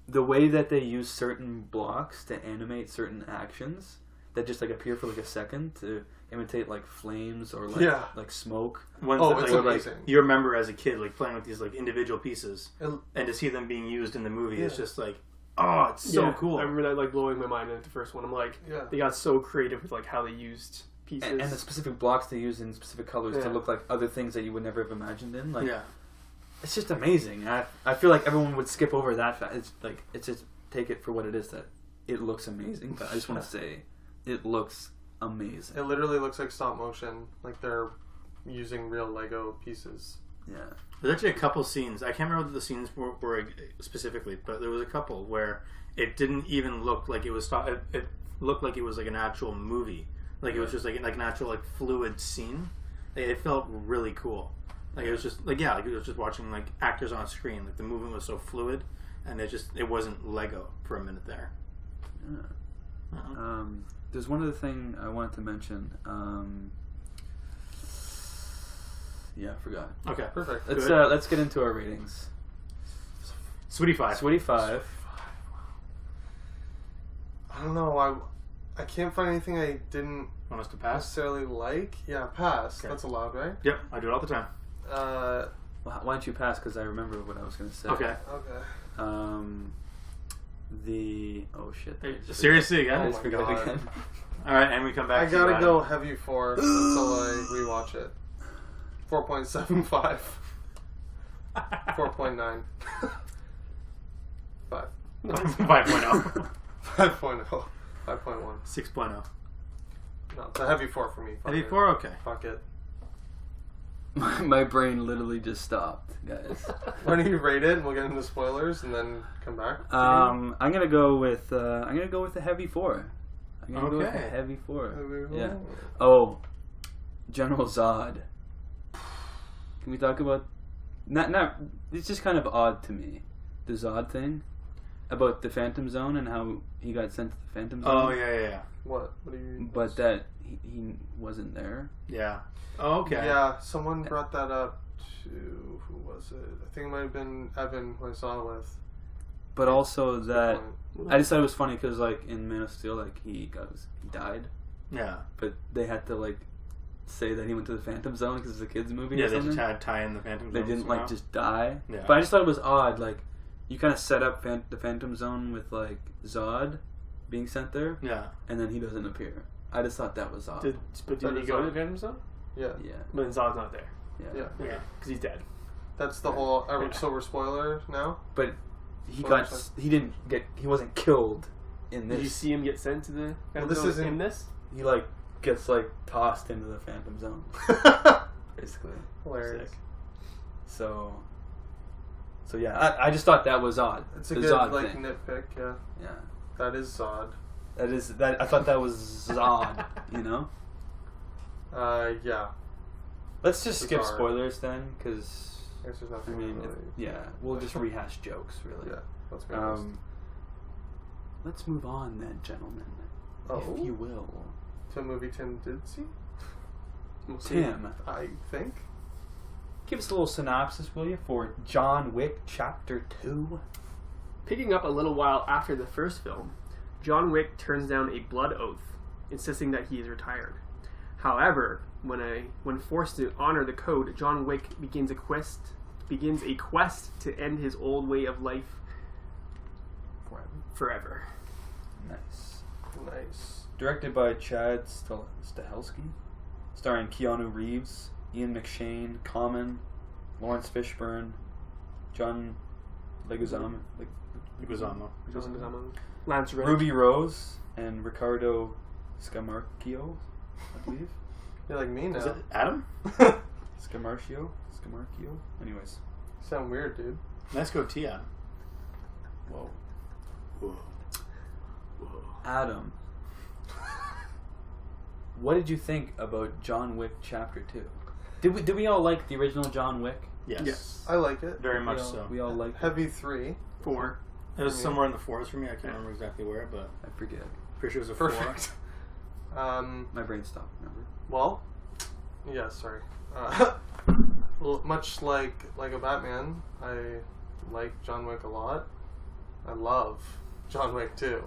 the way that they use certain blocks to animate certain actions that just like appear for like a second to imitate like flames or like Yeah. like smoke. Ones Oh, that, it's like, amazing. you remember as a kid, like playing with these like individual pieces, It- and to see them being used in the movie is Yeah. just like, oh, it's so Yeah, cool. I remember that like blowing my mind at the first one. I'm like, Yeah. they got so creative with like how they used pieces. And the specific blocks they use in specific colors to Yeah. look like other things that you would never have imagined in. Like Yeah. it's just amazing. I feel like everyone would skip over that. It's like it's just take it for what it is that it looks amazing. But I just want to say it looks amazing. It literally looks like stop motion. Like they're using real Lego pieces. Yeah. There's actually a couple scenes. I can't remember what the scenes were specifically, but there was a couple where it didn't even look like it was. It looked like it was like an actual movie. Like it was just like an actual like fluid scene. It felt really cool. Like it was just like like it was just watching like actors on screen. Like the movement was so fluid, and it wasn't Lego for a minute there. Yeah. There's one other thing I wanted to mention. Yeah, I forgot. Okay, Perfect. Let's get into our ratings. Sweetie 5. Sweetie 5. I don't know. I can't find anything I didn't Want us to pass? necessarily like. Yeah, pass. Okay. That's allowed, right? Yep, I do it all the time. Uh, Well, why don't you pass? Because I remember what I was going to say. Okay. okay. Oh shit. Hey, I just seriously, forgot- I again? just Oh my forgot God. again. All right, and we come back. I to gotta Adam. go heavy 4 until I rewatch it. 4.75. 4.9. 5. 5.0. 5.0. 5.1. 6.0. No, it's a heavy 4 for me. Fuck Heavy it. 4? Okay. Fuck it. My brain literally just stopped, guys. Why don't you rate it and we'll get into spoilers and then come back? I'm gonna go with a heavy 4. I'm gonna go with a Okay. heavy 4. Heavy Yeah. 4. Oh, General Zod. Can we talk about? Not. It's just kind of odd to me, the Zod thing, about the Phantom Zone and how he got sent to the Phantom Zone. Oh, yeah. What? What do you? But that he wasn't there. Yeah. Oh, okay. Yeah, someone brought that up to who was it? I think it might have been Evan who I saw it with. But also that Point. I just thought it was funny because like in Man of Steel, like he died, Yeah. but they had to like say that he went to the Phantom Zone because it's a kids movie. Yeah, or they something. just had tie in the Phantom They Zone didn't somehow. like just die. Yeah. But I just thought it was odd. Like you kind of set up the Phantom Zone with like Zod being sent there, Yeah. and then he doesn't appear. I just thought that was odd. But did he go to the Phantom Zone? Yeah. Yeah, But then Zod's not there. yeah, Yeah. Yeah, because he's dead. That's the whole. Yeah. So we're spoiler now. But he Well, got. He didn't get. He wasn't killed in Did you this. see him get sent to the Phantom this Zone isn't- in this? He like gets like tossed into the Phantom Zone, basically. Hilarious. Sick. So yeah, I just thought that was odd. It's a The good Zod like thing. nitpick. Yeah, Yeah, that is Zod. that. I thought that was Zod. You know. Yeah. Let's just skip Bizarre. spoilers then, because I guess there's I nothing. mean, really. yeah, we'll just rehash jokes, really. Yeah. Let's be honest. Let's move on then, gentlemen, Oh. if you will. To a movie Tim did see. We'll see. Tim, I think. give us a little synopsis, will you, for John Wick Chapter 2? Picking up a little while after the first film, John Wick turns down a blood oath, insisting that he is retired. However, when forced to honor the code, John Wick begins a quest to end his old way of life forever. Nice. Nice. Directed by Chad Stahelski, starring Keanu Reeves, Ian McShane, Common, Lawrence Fishburne, John Leguizamo, Leguizamo. Lance Reddick. Ruby Rose, and Ricardo Scamarcio, I believe. You're like me now. Is it Adam? Scamarcio? Anyways. Sound weird, dude. Nice goatee, Adam. Whoa. Adam, what did you think about John Wick Chapter 2? Did we all like the original John Wick? Yes. I like it. Very much so. We all liked it. Heavy 3. 4. It was somewhere in the forest for me. I can't remember exactly where, but I forget. pretty sure it was a 4. Perfect. My brain stopped, remember? Well, yeah, sorry. Well, much like a Batman, I like John Wick a lot. I love John Wick 2.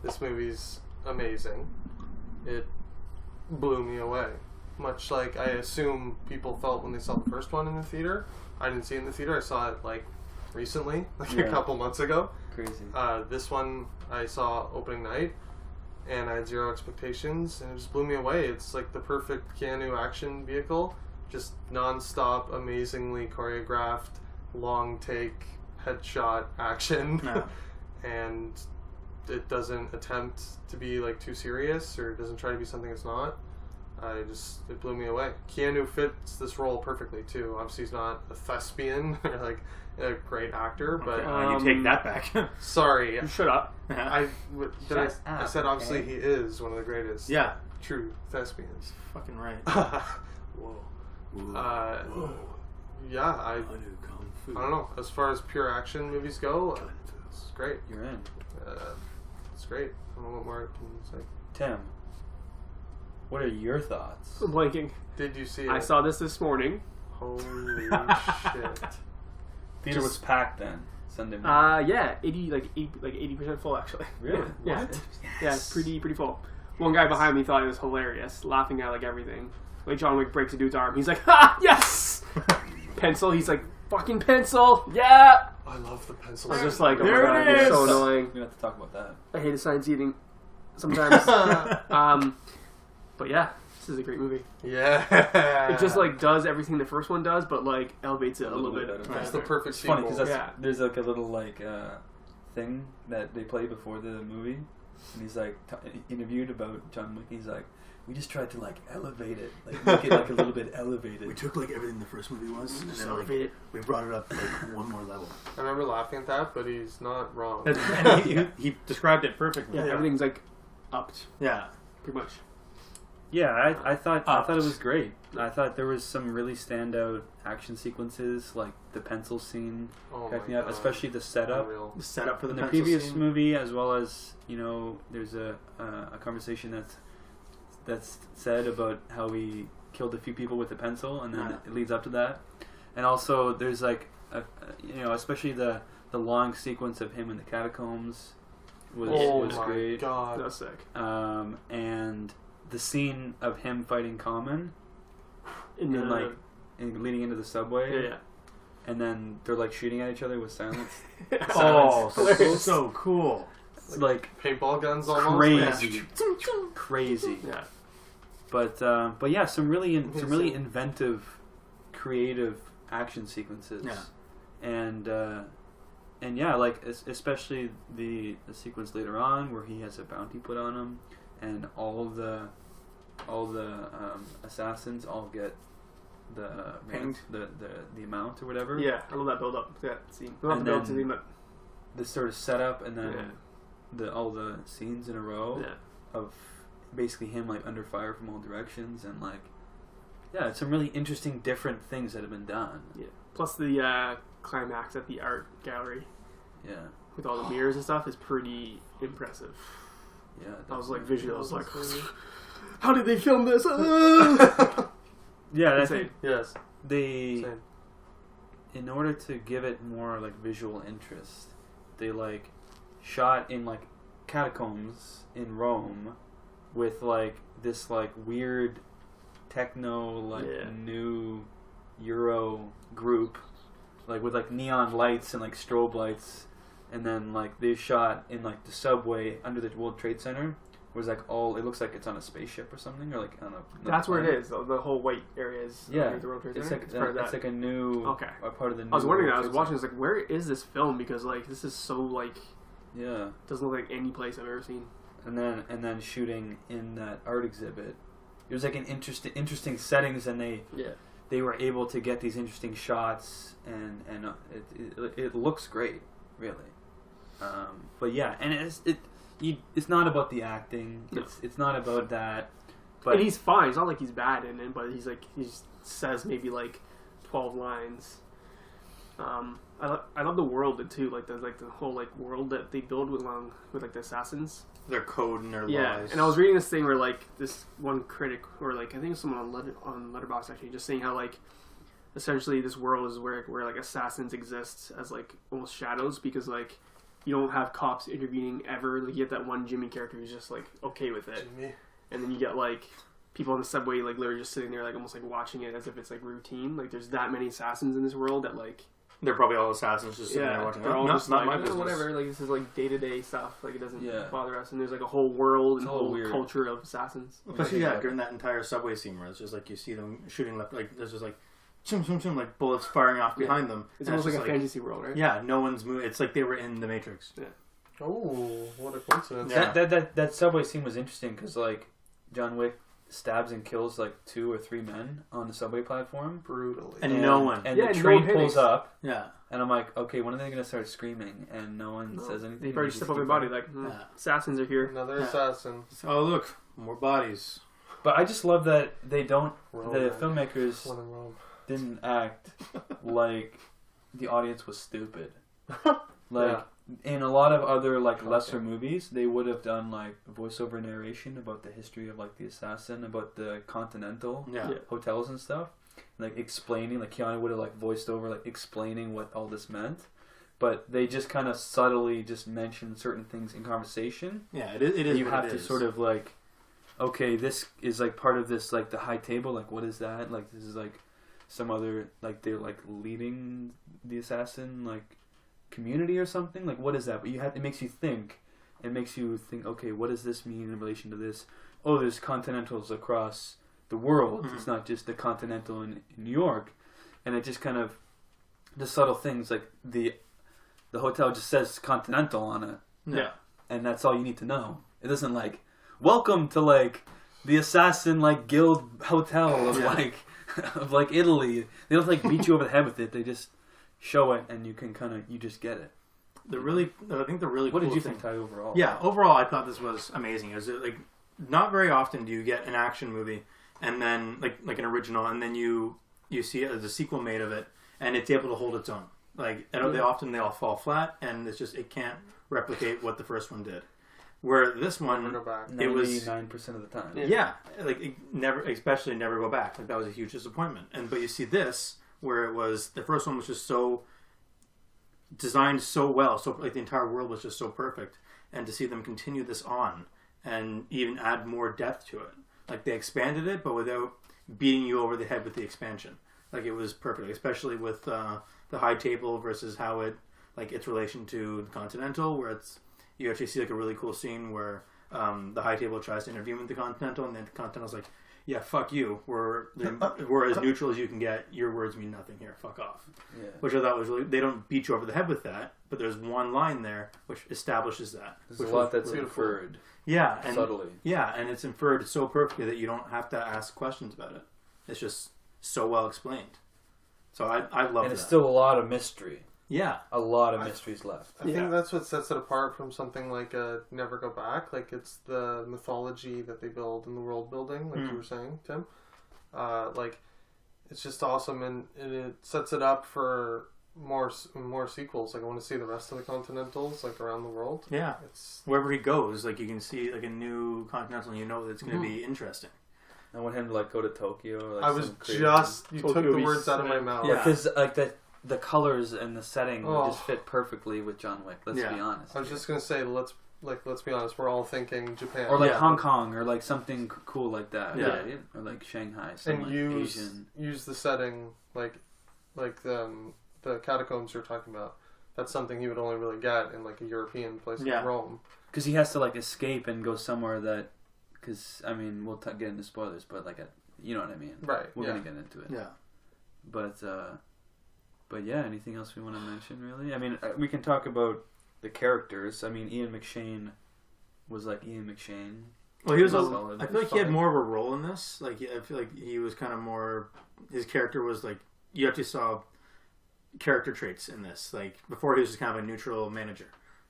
This movie's amazing. It blew me away. Much like I assume people felt when they saw the first one in the theater. I didn't see it in the theater. I saw it like recently, like a couple months ago. Crazy. This one I saw opening night, and I had zero expectations, and it just blew me away. It's like the perfect Keanu action vehicle, just non-stop, amazingly choreographed, long take, headshot action, and it doesn't attempt to be like too serious, or it doesn't try to be something it's not. It blew me away. Keanu fits this role perfectly too. Obviously, he's not a thespian or like a great actor, but you take that back. sorry, Shut up. I Shut said up, obviously okay? he is one of the greatest Yeah. true thespians. Fucking right. Whoa. Yeah, I don't know. As far as pure action movies go, it's great. You're in. It's great. I don't know what more I can say. Tim, what are your thoughts? I'm blanking. Did you see it? I saw this morning. Holy shit. Theater was packed then, Sunday morning. Yeah, 80% full actually. Really? Yeah. What? Yeah, it's pretty full. One guy behind me thought it was hilarious, laughing at like everything. Like John Wick breaks a dude's arm. He's like, "Ha! Yes!" Pencil. He's like, "Fucking pencil! Yeah!" I love the pencil. I was just like, "Oh There my god, it it's is! so annoying." We have to talk about that. I hate science eating sometimes. But yeah, this is a great movie. Yeah. It just like does everything the first one does, but like elevates it a little bit. That's the perfect It's funny sequel. because there's like a little like thing that they play before the movie, and he's like interviewed about John Wick. He's like, we just tried to like elevate it, like make it like a little bit elevated. We took like everything the first movie was, and Just then elevate it. we brought it up like one more level. I remember laughing at that, but he's not wrong. And he described it perfectly. Yeah, everything's like upped Yeah. pretty much. Yeah, I thought it was great. I thought there was some really standout action sequences, like the pencil scene, Oh cracked my me up, God. especially the setup. Unreal. The setup for the In the pencil previous scene. movie, as well as there's a conversation that's said about how he killed a few people with a pencil, and then it leads up to that. And also, there's like especially the long sequence of him in the catacombs was my great. God. That's sick. And the scene of him fighting Common In the, and leading into the subway, yeah. and then they're like shooting at each other with silence. Oh, Hilarious. so cool. It's like Paintball guns almost. crazy, crazy. Yeah. But yeah, some really inventive, creative action sequences. Yeah. And yeah, like especially the sequence later on where he has a bounty put on him, and all the assassins all get the Pinged. the amount or whatever. Yeah, I love that build up to that scene. I love And the build to then- the but This sort of setup, and then all the scenes in a row of basically him like under fire from all directions, and like it's some really interesting different things that have been done. Yeah. Plus the climax at the art gallery Yeah, with all the mirrors and stuff is pretty impressive. yeah. I was like definitely. visual. I was like, how did they film this? Yeah, I Insane. think Yes. they, Same. in order to give it more like visual interest, they like shot in like catacombs in Rome with like this like weird techno like new Euro group, like with like neon lights and like strobe lights, and then like they shot in like the subway under the World Trade Center. Was like it looks like it's on a spaceship or something, or like on a. That's where it is. The whole white area is. Yeah, the World Trade it's Center. like It's part of that. it's like a new a part of the. New I was wondering that. I World was Trade watching. I was like, where is this film? Because like this is so like. Yeah. Doesn't look like any place I've ever seen. And then shooting in that art exhibit, it was like an interesting settings, and they were able to get these interesting shots, and it looks great, really. But yeah, and it's not about the acting. No. It's not about that. But and he's fine. It's not like he's bad in it, but he says maybe like 12 lines. I love the world too, like the whole like world that they build with like the assassins. Their code and their lies. And I was reading this thing where like this one critic, or like I think someone on Letterboxd actually, just saying how like essentially this world is where like assassins exist as like almost shadows, because like you don't have cops intervening ever. Like you get that one Jimmy character who's just like okay with it, Jimmy. and then you get like people on the subway like literally just sitting there like almost like watching it as if it's like routine. Like there's that many assassins in this world that like. They're probably all assassins just sitting there watching. They're all just not like, my business. whatever. Like this is like day-to-day stuff. Like it doesn't Yeah. bother us. And there's like a whole world and It's a whole weird. culture of assassins. Especially during that entire subway scene where it's just like you see them shooting left, like there's just like chum chum chum, like bullets firing off behind them. It's And almost like a just fantasy world, right? Yeah, no one's moving. It's like they were in the Matrix. Yeah. Oh, what a coincidence! Yeah. That subway scene was interesting because like John Wick stabs and kills like 2 or 3 men on the subway platform, Brutally. And no one. and Yeah, the no train one pulls panics. up, Yeah. and I'm like, okay, when are they gonna start screaming? And no one says anything. They probably just step up keep their body going. like, Yeah. assassins are here. Another Yeah. assassin. Oh look, more bodies. But I just love that they don't. Rome, The man. filmmakers One in Rome. didn't act like the audience was stupid. Like in a lot of other like lesser movies, they would have done like voiceover narration about the history of like the assassin, about the Continental Yeah. Yeah. hotels and stuff, like explaining. Like Keanu would have like voiced over like explaining what all this meant. But they just kind of subtly just mention certain things in conversation. Yeah, it is. You what have it to is. sort of like, okay, this is like part of this like the high table. Like, what is that? Like, this is like some other like they're like leading the assassin like community or something. Like, what is that? But you have it makes you think. It makes you think. Okay, what does this mean in relation to this? Oh, there's Continentals across the world. Mhm. It's not just the Continental in New York, and it just kind of the subtle things like the hotel just says Continental on it, Yeah. and that's all you need to know. It doesn't like welcome to like the assassin like guild hotel of Yeah. like of like Italy. They don't like beat you over the head with it. They just show it, and you can kind of you just get it. I think the really What cool did you thing, think, Ty, overall? Yeah, overall, I thought this was amazing. It was like not very often do you get an action movie and then like an original, and then you see it as a sequel made of it, and it's able to hold its own. Like they all fall flat, and it's just it can't replicate what the first one did. Where this one, Never go back. it was 99% of the time. Yeah. like it especially never go back. Like that was a huge disappointment. But you see this where it was the first one was just so designed so well, so like the entire world was just so perfect, and to see them continue this on and even add more depth to it, like they expanded it, but without beating you over the head with the expansion. Like it was perfect, especially with the high table versus how it like its relation to the Continental, where it's you actually see like a really cool scene where the high table tries to intervene with the Continental, and then the Continental's like, "Yeah, fuck you. We're as neutral as you can get. Your words mean nothing here. Fuck off." Yeah. Which I thought was really. They don't beat you over the head with that, but there's one line there which establishes that. There's which a lot was that's really inferred cool. Yeah, and subtly. yeah, and it's inferred so perfectly that you don't have to ask questions about it. It's just so well explained. So I love And that. it's still a lot of mystery. Yeah. A lot of mysteries left. I think that's what sets it apart from something like Never Go Back. Like it's the mythology that they build in the world building, like you were saying, Tim. Like it's just awesome, and it sets it up for more sequels. Like I want to see the rest of the Continentals like around the world. Yeah. It's Wherever he goes, like you can see like a new Continental, and you know that it's going to be interesting. I want him to like go to Tokyo. Or, like, I was some crazy- just you Tokyo took the be words out of my sick. mouth. Yeah, because like the colors and the setting Oh. just fit perfectly with John Wick. Let's Yeah. be honest. I was just gonna say let's be honest. We're all thinking Japan or like Yeah. Hong Kong, or like something cool like that. Yeah. Right? Or like Shanghai, some and like Asian. use the setting like the catacombs you're talking about. That's something you would only really get in like a European place Yeah. like Rome. Because he has to like escape and go somewhere that. Because I mean, we'll get into spoilers, but like you know what I mean. Right. We're yeah. gonna get into it. Yeah. But yeah, anything else we want to mention really? I mean, we can talk about the characters. I mean, Ian McShane was like Ian McShane. Well, he was. Solid. I feel like he had more of a role in this. Like I feel like he was kind of more. His character was like you actually saw character traits in this. Like before, he was just kind of a neutral manager.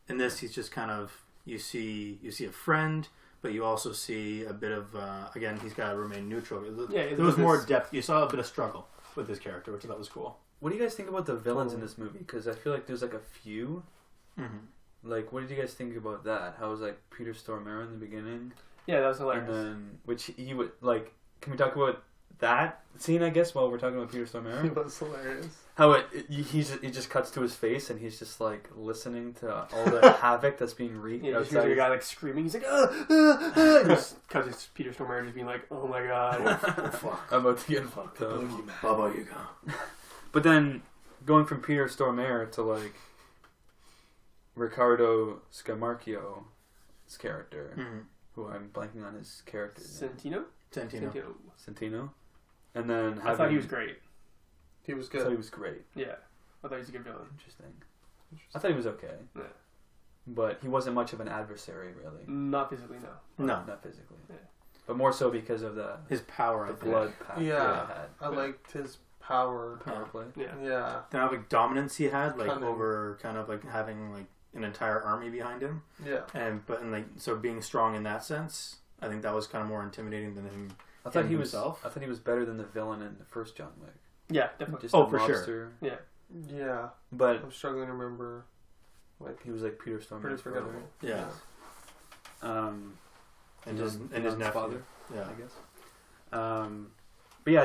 In this, he's just kind of you see a friend, but you also see a bit of again, he's got to remain neutral. Yeah, there was more depth. You saw a bit of struggle with his character, which I thought was cool. What do you guys think about the villains in this movie? Because I feel like there's like a few. Mm-hmm. Like, what did you guys think about that? How was like Peter Stormare in the beginning? Yeah, that was hilarious. And then, which he would like. Can we talk about that scene? I guess while we're talking about Peter Stormare, It was hilarious. how he just cuts to his face and he's just like listening to all the havoc that's being wreaked Yeah, just hears outside. a guy like screaming. He's like, and just cuts his Peter Stormare just being like, oh my god. Oh, fuck. I'm about to get fucked up. Bubba, you go. But then going from Peter Stormare to like Riccardo Scamarcio's character, who I'm blanking on his character name. Santino. And then I thought he was great. He was I thought good. he was great. Yeah, I thought he was a good villain. Interesting. I thought he was okay. Yeah. But he wasn't much of an adversary, really. Not physically, no. No. Not physically. Yeah. But more so because of His power, the I think. blood pact Yeah. that he had. I liked his power. Power play. Yeah. Yeah. The kind of like dominance he had, like Cunning. over kind of like having like an entire army behind him, Yeah. and like so being strong in that sense, I think that was kind of more intimidating than him. I thought he himself. was. I thought he was better than the villain in the first John Wick. Yeah, definitely. Just Oh, a for sure. mobster. Yeah. Yeah. But I'm struggling to remember. Like, he was like Peter Stormare. pretty forgettable. Yeah, Um, and his John's nephew. father, Yeah, I guess. But yeah,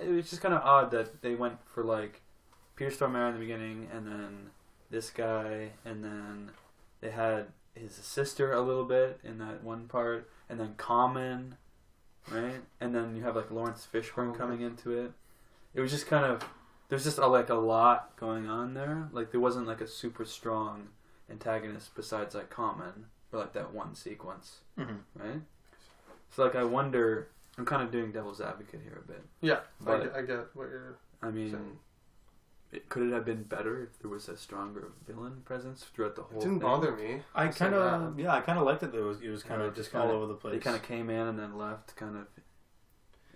it was just kind of odd that they went for like Peter Stormare in the beginning, and then this guy, and then they had his sister a little bit in that one part, and then Common, right? And then you have like Lawrence Fishburne coming into it. It was just kind of there's just a lot going on there. Like there wasn't like a super strong antagonist besides like Common for like that one sequence, right? So like I wonder. I'm kind of doing devil's advocate here a bit. Yeah. But I get what you're I mean, saying. could it have been better if there was a stronger villain presence throughout the whole It thing? didn't bother me. I I'll say kind of that. I kind of liked it. It was kind of just all over the place. They kind of came in and then left kind of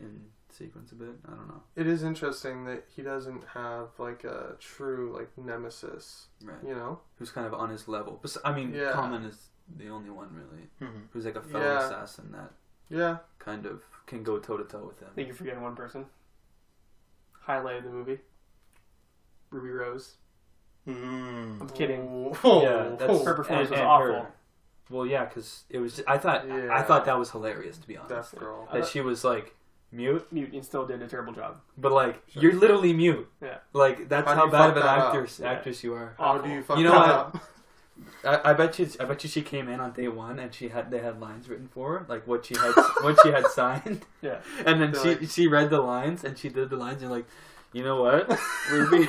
in sequence a bit. I don't know. It is interesting that he doesn't have like a true like nemesis. Right. You know? Who's kind of on his level. But I mean, Yeah. Common is the only one really. Who's like a fellow Yeah. assassin that Yeah. kind of can go toe to toe with him. I think you're forgetting one person. Highlight of the movie. Ruby Rose. I'm kidding. Oh. Yeah, that's Her performance was and awful. her. Well, yeah, because it was. I thought Yeah. that was hilarious, to be honest. Deaf girl. That she was like mute, And still did a terrible job. but like you're literally mute. Yeah. Like that's How do how you bad fuck of an that up? actress you are. How do you fuck You know that what? up? I bet you she came in on day one and they had lines written for her, like what she had signed. Yeah. And then They're she read the lines and she did the lines and like, you know what, Ruby,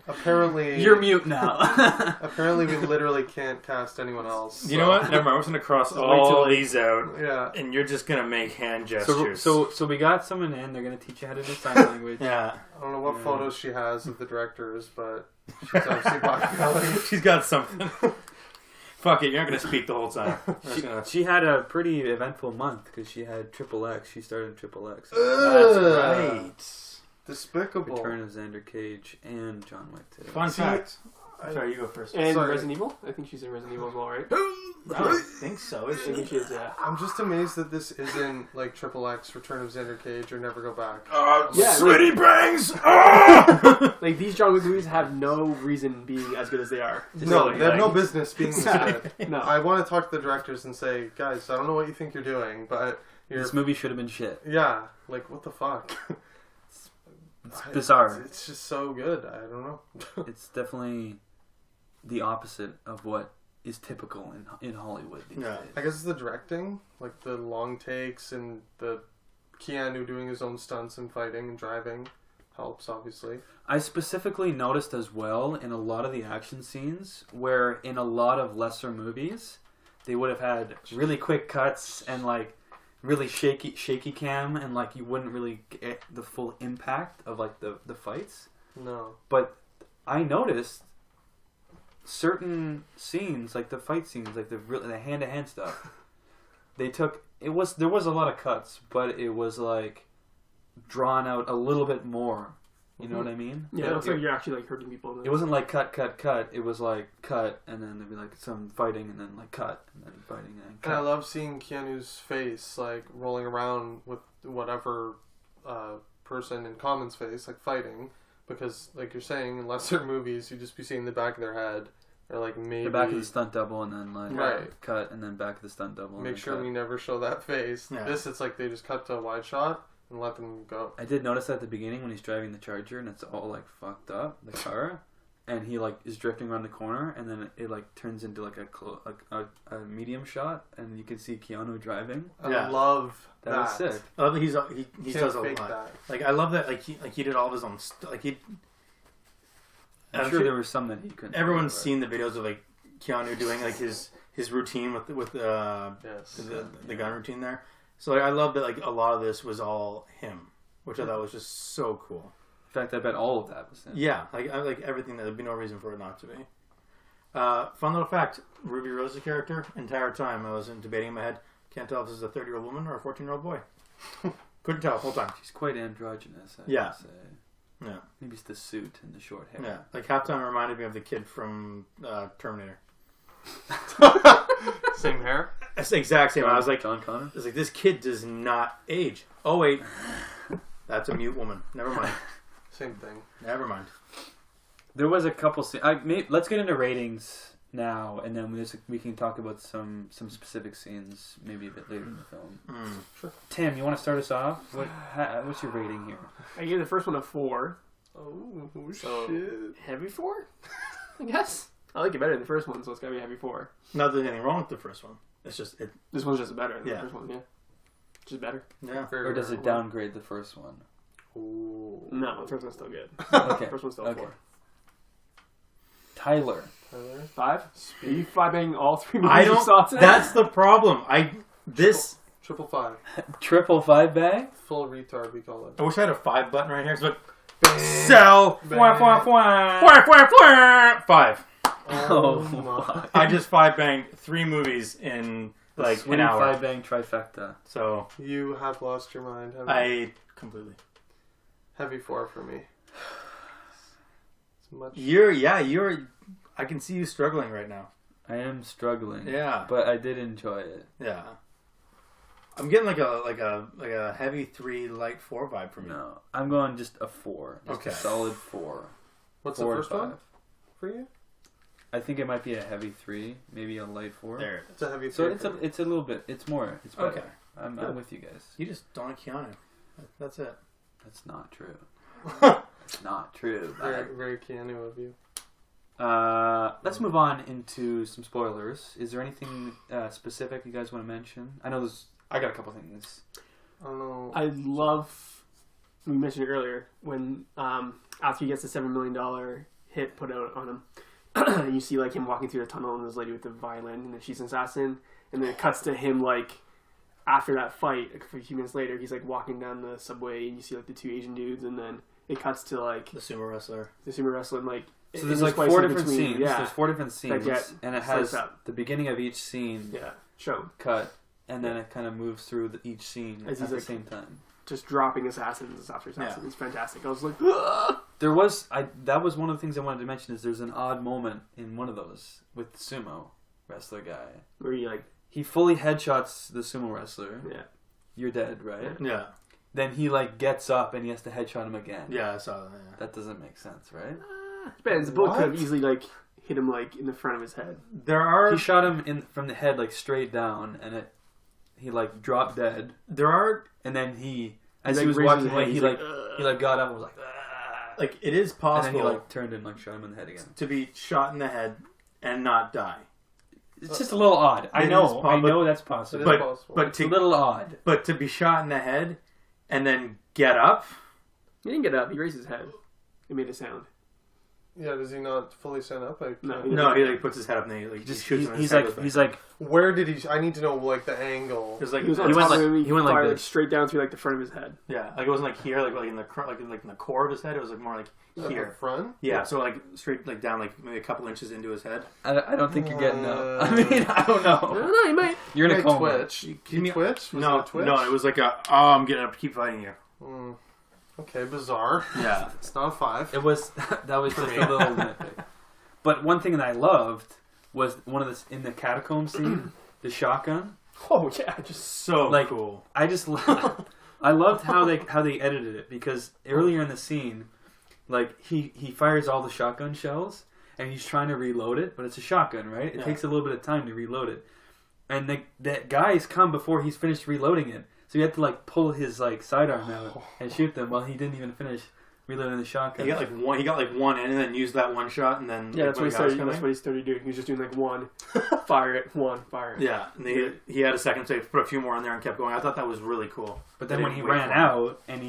Apparently, you're mute now. Apparently, we literally can't cast anyone else. You know what? Never mind. We're just gonna cross Just wait till all these out, Yeah. and you're just gonna make hand gestures. So we got someone in. They're gonna teach you how to do sign language. yeah, I don't know what Yeah. photos she has of the directors, but she's obviously black. she's got something. Fuck it, you're not gonna speak the whole time. She had a pretty eventful month because she had XXX. She started in XXX. That's right. Despicable. Return of Xander Cage and John Wick 2. Fun See, fact. I- Sorry, you go first. And Sorry. Resident Evil? I think she's in Resident Evil as well, right? I don't think so. Is I think she? she is, yeah. I'm just amazed that this isn't like XXX, Return of Xander Cage, or Never Go Back. Yeah, sweaty bangs. Ah! Like, these John Wick movies have no reason being as good as they are. No, Really, they have like, no business being this good. No. I want to talk to the directors and say, guys, I don't know what you think you're doing, but you're This movie should have been shit. yeah, like what the fuck? It's bizarre. It's just so good. I don't know. It's definitely the opposite of what is typical in Hollywood these Yeah. days. I guess it's the directing, like the long takes and the Keanu doing his own stunts and fighting and driving helps, obviously. I specifically noticed as well in a lot of the action scenes where in a lot of lesser movies they would have had really quick cuts and like really shaky cam and like you wouldn't really get the full impact of like the fights. No. But I noticed certain scenes, like the fight scenes, like the hand-to-hand stuff, there was a lot of cuts, but it was like drawn out a little bit more You know what I mean? Yeah, it looks like you're actually like hurting people. It wasn't like cut, cut, cut. It was like cut, and then there'd be like some fighting, and then like cut, and then fighting, and then cut. And I love seeing Keanu's face like rolling around with whatever person in common's face, like fighting, because like you're saying, in lesser movies, you just be seeing the back of their head, or like maybe the back of the stunt double, and then like Right. cut, and then back of the stunt double. make and sure cut. we never show that face. Yeah. This, it's like they just cut to a wide shot and let them go. I did notice that at the beginning when he's driving the Charger, and it's all like fucked up, the car, and he like is drifting around the corner, and then it like turns into like a medium shot, and you can see Keanu driving. I Yeah. love That that. was sick. I love that he Can't does a fake lot. that. Like I love that he did all of his own like he. I'm sure there were some that he couldn't. Everyone's do, but- seen the videos of like Keanu doing like his routine with Yes. the gun routine there. So like, I love that like a lot of this was all him, which I thought was just so cool. In fact, I bet all of that was him. Yeah, like I like everything. There'd be no reason for it not to be. Fun little fact: Ruby Rose's character, entire time I was debating in my head, can't tell if this is a 30-year-old woman or a 14-year-old boy. Couldn't tell the whole time. She's quite androgynous, I Yeah. would say. Yeah, Maybe it's the suit and the short hair. yeah. Like halftime reminded me of the kid from Terminator. Same hair. That's the exact same. I was like, John Connor. I was like, this kid does not age. Oh wait, that's a mute woman. Never mind. Same thing. Never mind. There was a couple scenes. Let's get into ratings now, and then we can talk about some specific scenes maybe a bit later in the film. Sure. Tim, you want to start us off? What's your rating here? I gave the first one a 4. Oh So, shit! heavy 4? I guess. I like it better than the first one, so it's gotta be a heavy 4. Not that there's anything wrong with the first one. It's just it. This one's just better than Yeah. the first one, yeah. Just better. Yeah. Or does it downgrade the first one? Ooh. No, the first one's still good. Okay. First one's still Okay. 4. Tyler. Tyler? 5? Are you 5-banging all 3 movies I you don't. saw today? That's the problem. This. 555. Triple 5 bag? Full retard, we call it. I wish I had a 5 button right here. So like, sell. Bang. Fwah. 5. Oh my. I just 5 banged 3 movies in like an Swinging hour. 5 bang trifecta. So You have lost your mind, haven't you? I completely. Heavy 4 for me. It's much. You're. I can see you struggling right now. I am struggling. Yeah. But I did enjoy it. Yeah. I'm getting like a heavy 3, light 4 vibe from you. No. I'm going just a 4. Just Okay. a solid 4. What's 4 the and first one 5. for you? I think it might be a heavy 3, maybe a light 4. There. It's a heavy 3. So it's a little bit. It's more. It's better. Okay. I'm with you guys. You just don't like Keanu. That's it. That's not true. It's not true. very, very Keanu of you. Let's move on into some spoilers. Is there anything specific you guys want to mention? I know there's. I got a couple things. I don't know. I love, we mentioned it earlier, when after he gets the $7 million hit put out on him, you see like him walking through the tunnel and this lady with the violin, and then she's an assassin, and then it cuts to him like after that fight, like, a few minutes later, he's like walking down the subway, and you see like the 2 Asian dudes, and then it cuts to like The sumo wrestler. the sumo wrestler, and like So there's in like place 4 in different between, scenes. Yeah, There's 4 different scenes, get and it sliced has up. the beginning of each scene yeah, shown cut, and then it kind of moves through each scene As at he's, the like, same time. just dropping assassins after assassins. Yeah. It's fantastic. I was like, "Ah!" There was that was one of the things I wanted to mention is there's an odd moment in one of those with the sumo wrestler guy. where you like, He fully headshots the sumo wrestler. yeah, You're dead, right? Yeah. Then he like gets up and he has to headshot him again. Yeah, I saw that. Yeah. That doesn't make sense, right? depends. The bullet could have What? easily like hit him like in the front of his head. There are He shot him in from the head like straight down, and he like dropped dead. And then as Like, he was raises walking his away, head, he he's like like, he like got up and was like, "Ah." like it is And then possible he like turned and like shot him in the head again. to be shot in the head and not die. It's just a little odd. I It know. is I know that's It possible. is But possible. but It's a little odd. to be shot in the head and then get up. He didn't get up. He raised his head. It made a sound. Yeah, does he not fully stand up? No, No, he like puts his head up and then he like Just shoots him in his he's head like with it. he's like Where did he? I need to know like the angle. It was like He was on He went top like- of him. he went like fired this. straight down through like the front of his head. yeah, like it wasn't like here, like in the like in the core of his head. It was like more like At the here. front. Yeah, so like straight like down like maybe a couple inches into his head. I don't think you're getting up. I mean, I don't I know. don't know. He might. You're in a Like coma. Twitch. Give He me- twitch? Was no, it a twitch? no, it was like a I'm getting up to keep fighting you. Mm. Okay, bizarre. Yeah. It's not a 5. It was that was just a little nitpick. But one thing that I loved was one of this in the catacomb scene, the shotgun. Oh yeah, just So Like, cool. I just I loved how they edited it because earlier in the scene, like he fires all the shotgun shells and he's trying to reload it, but it's a shotgun, right? It Yeah. takes a little bit of time to reload it, and that guys come before he's finished reloading it, so you have to like pull his like sidearm out and shoot them while he didn't even finish reloading the shotgun. He got like one in and then used that one shot and then yeah. That's what he started. coming. That's what he started doing. He was just doing like one, fire it, fire it. Yeah, and he had a second to put a few more in there and kept going. I thought that was really cool. But then They when he didn't wait ran for him. out and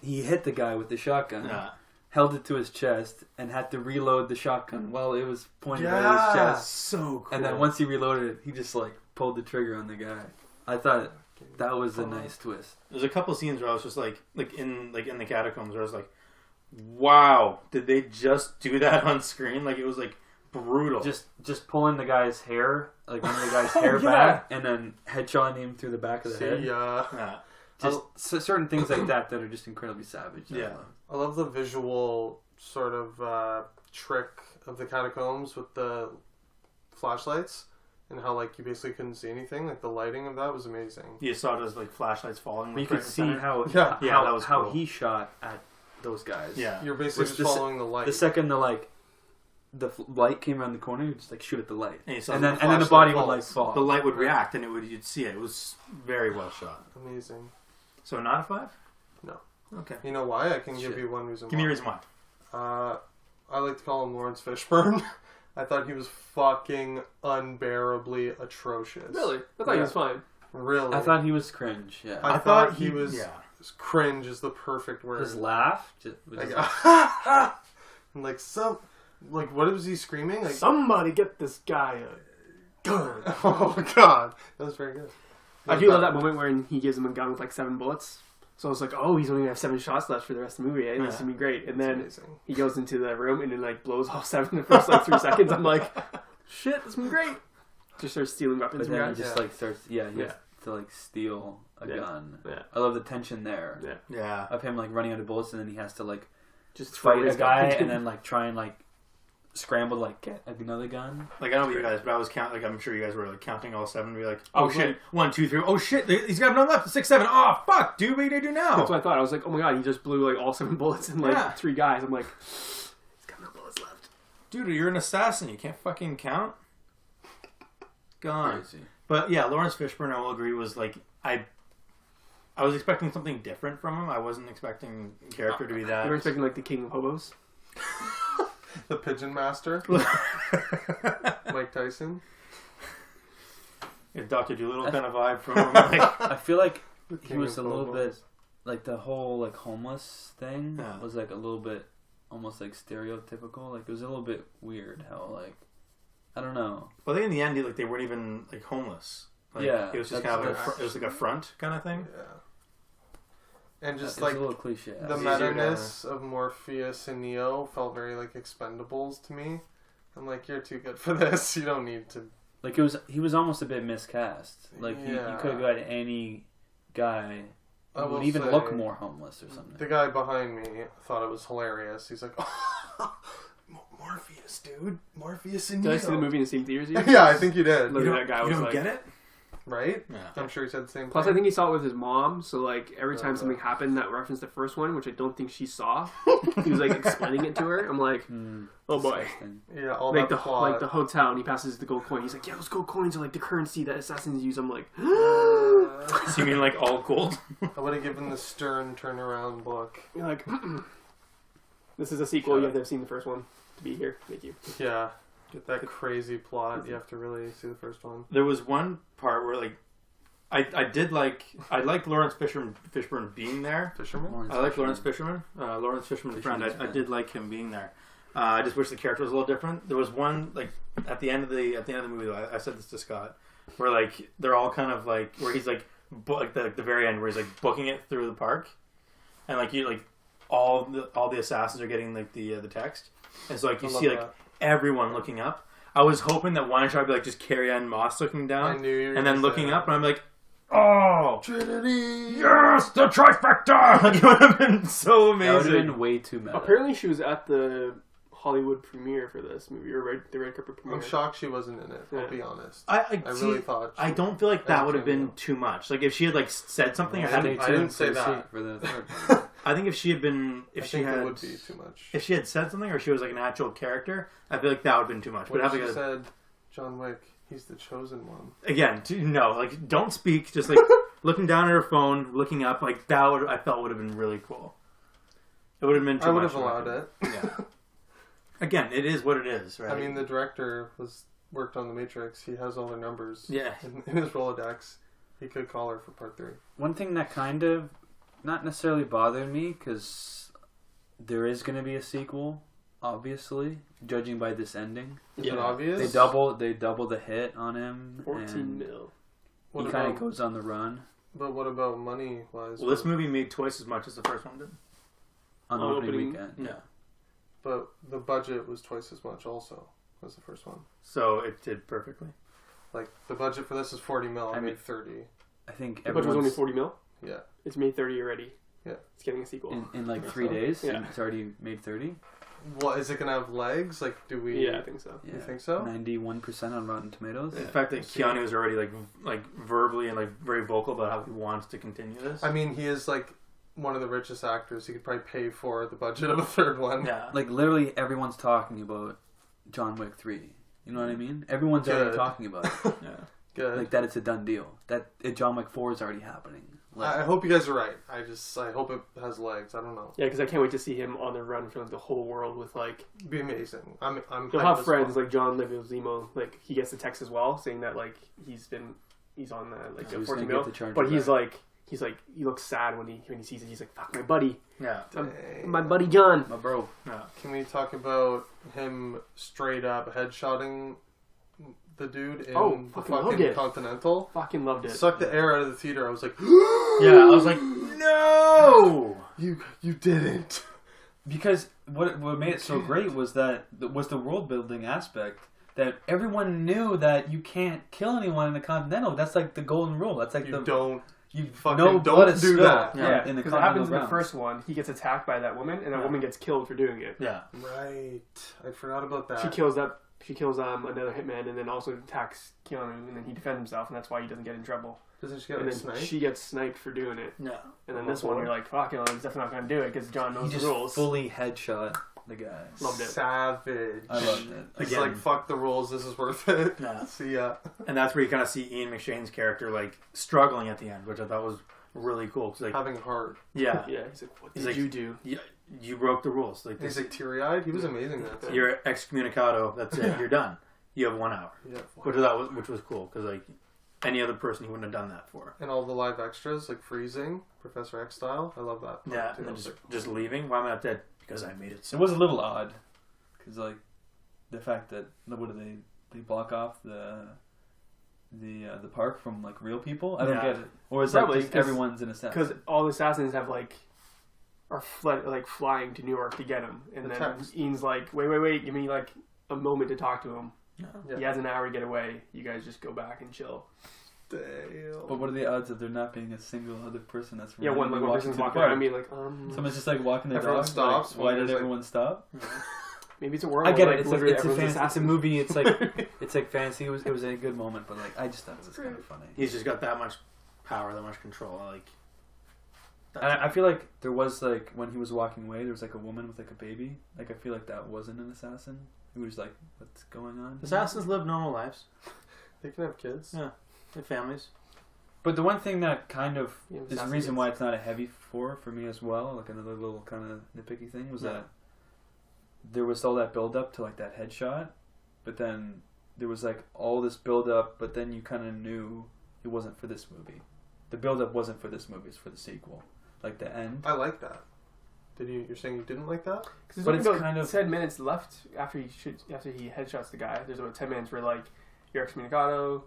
he hit the guy with the shotgun, Yeah. held it to his chest, and had to reload the shotgun while it was pointed at his chest. So cool. And then once he reloaded it, he just like pulled the trigger on the guy. I thought that was a nice twist. There's a couple scenes where I was just like in the catacombs where I was like, wow, did they just do that on screen? Like it was like brutal. Just pulling the guy's hair, like one of the guy's hair yeah. back, and then headshotting him through the back of the head. Yeah. Just certain things like that are just incredibly savage. Yeah. I love the visual sort of trick of the catacombs with the flashlights and how like you basically couldn't see anything. Like the lighting of that was amazing. You saw those like flashlights falling. But you like, could right in the see center. how Yeah. that was how cool. he shot at those guys. Yeah. You're basically Was just following the light. The second the light came around the corner, you just like shoot at the light, And you saw and the then the body would falls. like fall. The light would react and you'd see it. It was very well shot. Amazing. So not a 5? No. Okay. You know why? I can give Shit. you one reason. Give me a why. reason why. I like to call him Lawrence Fishburne. I thought he was fucking unbearably atrocious. Really? I thought he was fine. Really? I thought he was cringe. Yeah, I thought he was. Yeah. Cringe is the perfect word. his laugh. Like, and like what was he screaming? Like, Somebody get this guy a gun. oh god, that was very good. I do love that moment where he gives him a gun with like 7 bullets. So I was like, oh, he's only gonna have 7 shots left for the rest of the movie. Eh? This is gonna be great. And then Amazing. he goes into the room and then like blows all 7 in the first like 3 seconds. I'm like, shit, this is great. Just starts stealing weapons But from then guys. he just like starts. Yeah, he has to like steal a gun. Yeah. I love the tension there. Yeah. Yeah. Of him like running out of bullets, and then he has to like Just throw fight a his guy, gun. and then like try and like scramble to like get another gun. Like I don't know about you guys, but I was counting. Like I'm sure you guys were like counting all 7 and be like, I oh was shit, like- 1, 2, 3. Oh shit, he's got none left. 6, 7. Oh fuck, dude, what do you do now? That's what I thought. I was like, oh my god, he just blew like all 7 bullets in like Yeah. 3 guys. I'm like, he's got no bullets left. Dude, you're an assassin. You can't fucking count. Gone. Crazy. But yeah, Lawrence Fishburne, I will agree, was like I was expecting something different from him. I wasn't expecting the character to be that. You were expecting like the king of hobos. The Pigeon Master, Mike Tyson. Yeah, Dr. Doolittle kind of vibe from him. Like, I feel like he King was a of little Hobos. bit like the whole like homeless thing Yeah. was like a little bit almost like stereotypical. Like it was a little bit weird how like I don't know. well, I think in the end, they weren't even like homeless. Like, Yeah, it was just that's- kind of like that's- it was like a front kind of thing. Yeah. And just It's like a little cliche. the It's easier to- meta-ness of Morpheus and Neo felt very like Expendables to me. I'm like, you're too good for this. You don't need to. Like he was almost a bit miscast. Like you could have got any guy I who will would even say, look more homeless or something. The guy behind me thought it was hilarious. He's like, Morpheus, dude. Morpheus and Did Neo. I see the movie in the same theaters? You? Yeah, I think you did. Look, that guy You was don't like, get it? Right? Yeah. I'm sure he said the same Plus, thing. I think he saw it with his mom. So like every time Oh, something yeah. happened that referenced the first one, which I don't think she saw, he was like explaining it to her. I'm like, oh boy. Disgusting. Yeah, all Like that the plot. like the hotel, and he passes the gold coin. He's like, yeah, those gold coins are like the currency that assassins use. I'm like, So you mean like all gold? I would have given the stern turnaround look. you're like, this is a sequel. You have to have seen the first one to be here. Thank you. Yeah. Get that crazy plot. You have to really see the first one. There was one part where like I liked Lawrence Fishburne being there. Fisherman? I like Lawrence Fishburne. Lawrence Fishburne's friend. I did like him being there. I just wish the character was a little different. There was one like at the end of the movie. I said this to Scott, where like they're all kind of like where he's like like the very end where he's like booking it through the park, and like you like all the assassins are getting like the text, and so like you I love see like that. everyone looking up. I was hoping that one shot would be like just Carrie Ann Moss looking I down knew you were and then gonna looking say up, and I'm like, oh, Trinity. yes, the trifecta. Like, it would have been so That would have amazing. been way too meta. Apparently, she was at the Hollywood premiere for this movie, or the red carpet premiere. I'm shocked she wasn't in it. I'll be honest. I really thought. I don't feel like that would have been too much. Like if she had like said something, or I had, didn't say that. For the third. I think if she had been, I think it would be too much. if she had said something, or she was like an actual character, I feel like that would have been too much. What But if having she a, said, John Wick, he's the chosen one. again, no, like don't speak. Just like looking down at her phone, looking up, like that would I felt would have been really cool. It would have been too much. I would have allowed it. Yeah. Again, it is what it is, right? I mean, the director worked on The Matrix. He has all their numbers. Yeah. In his Rolodex. He could call her for part 3. One thing that kind of not necessarily bothered me, because there is going to be a sequel, obviously, judging by this ending. Is it obvious? They double the hit on him. 14 and mil. He kind of goes on the run But what about money-wise? Well, this movie made twice as much as the first one did. on opening weekend. Yeah. But the budget was twice as much also as the first one. So it did perfectly. Like, the budget for this is 40 mil. I I mean- made 30. I think The budget was only everyone's 40 mil. Yeah. It's made 30 already. Yeah. It's getting a sequel. in like 3 days. Yeah. And it's already made 30. Well, is it going to have legs? Like, do we... Yeah, I think so. Yeah. You think so? 91% on Rotten Tomatoes. The fact that Keanu is already like verbally and like very vocal about how he wants to continue this. I mean, he is, like, one of the richest actors. He could probably pay for the budget of a third one. Yeah. Like literally everyone's talking about John Wick 3. You know what I mean? Everyone's already Good. talking about it. Yeah. Good. Like that it's a done deal. That John Wick 4 is already happening. Like, I hope you guys are right. I hope it has legs. I don't know. Yeah, because I can't wait to see him on the run for like, the whole world with like... It'd be amazing. I'm He'll hyped have as friends well. like John Leguizamo. Like he gets the text as well, saying that like he's on like So a he's 14 gonna mil. get the charger But he's back. like he looks sad when he sees it. He's like, "Fuck my buddy, Yeah. Dang. my buddy John." my bro. Yeah. Can we talk about him straight up headshotting the dude in Oh, the fucking loved fucking it. Continental? Fucking loved it. Sucked the air out of the theater. I was like, Yeah. I was like, no. You didn't. Because what made it so great was the world building aspect. That everyone knew that you can't kill anyone in the Continental. That's like the golden rule. That's like You fucking no don't blood is do spilled. that. Yeah, in the because it happens in the Continental first one. He gets attacked by that woman, and that woman gets killed for doing it. Yeah. Right. I forgot about that. She kills another hitman, and then also attacks Keanu, and then he defends himself, and that's why he doesn't get in trouble. Doesn't she get And like then sniped? she gets sniped for doing it. Yeah. And then this one, you're like, fuck, he's definitely not going to do it because John He knows the just rules. fully headshot the guy. Loved it. Savage. I loved it. He's Again. like, fuck the rules. This is worth it. Yeah. See ya. And that's where you kind of see Ian McShane's character like struggling at the end, which I thought was really cool. 'Cause, like, Having heart. yeah, Yeah, he's like, what He's did like- you do? you broke the rules. Like He's this, like teary-eyed. He was amazing that time. you're excommunicado. That's it. You're done. You have 1 hour, Yeah. which was cool because like any other person he wouldn't have done that for. And all the live extras, like freezing, Professor X style. I love that. part, Yeah, too. and then I was just leaving. Why am I not dead? Because I made it. It So was a little odd, because like the fact that what do they block off the park from like real people? I don't Yeah. get it. Or is that Probably, just 'cause- everyone's in a sense? Because all the assassins are flying to New York to get him. And The then text. Ian's like, wait, give me like a moment to talk to him. Yeah. He has an hour to get away. You guys just go back and chill. Damn. But what are the odds of there not being a single other person that's Yeah, one randomly person's to the walking around. I park? mean, like, Someone's just like walking their Everyone dog. stops Like, why when did there's, like- everyone stop? maybe it's a world I get where, it. like, literally It's a everyone's fancy. It's a assassin. movie. It's like it's like fancy. It was a good moment, but like I just thought it was kind of funny. he's just got that much power, that much control. Like And I feel like there was like when he was walking away, there was like a woman with like a baby. Like I feel like that wasn't an assassin. Who was like, what's going on? assassins live normal lives. They can have kids. Yeah, they have families. But the one thing that kind of Yeah, is the assassin reason kids. why it's not a heavy for me as well, like another little kind of nitpicky thing, was Yeah. that there was all that build up to like that headshot, but then there was like all this build up, but then you kind of knew it wasn't for this movie. The build up wasn't for this movie; it's for the sequel, like the end. I like that. You're saying you didn't like that? Because But there's it's about kind of- 10 minutes left after he headshots the guy. There's about 10 minutes where like you're excommunicado,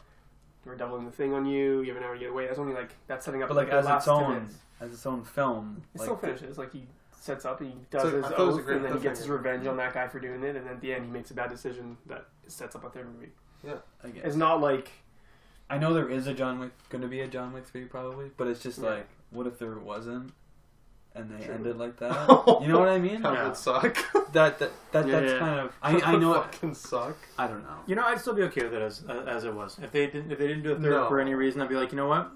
we're doubling the thing on you. You have an hour to get away. That's only like that's setting up. But like the as last its 10 own, minutes. as its own film, It like still finishes. Like he sets up and he does So, his I thought it was a oath, great and then he gets his cliffhanger. revenge on that guy for doing it, and then at the end he makes a bad decision that sets up a third movie. I guess. It's not like I know there is going to be a John Wick 3 probably, but it's just like, what if there wasn't, and they ended like that? You know what I mean? That would suck. That's kind of. I know. Fucking suck. I don't know. You know, I'd still be okay with it as it was. If they didn't do a third for any reason, I'd be like, you know what?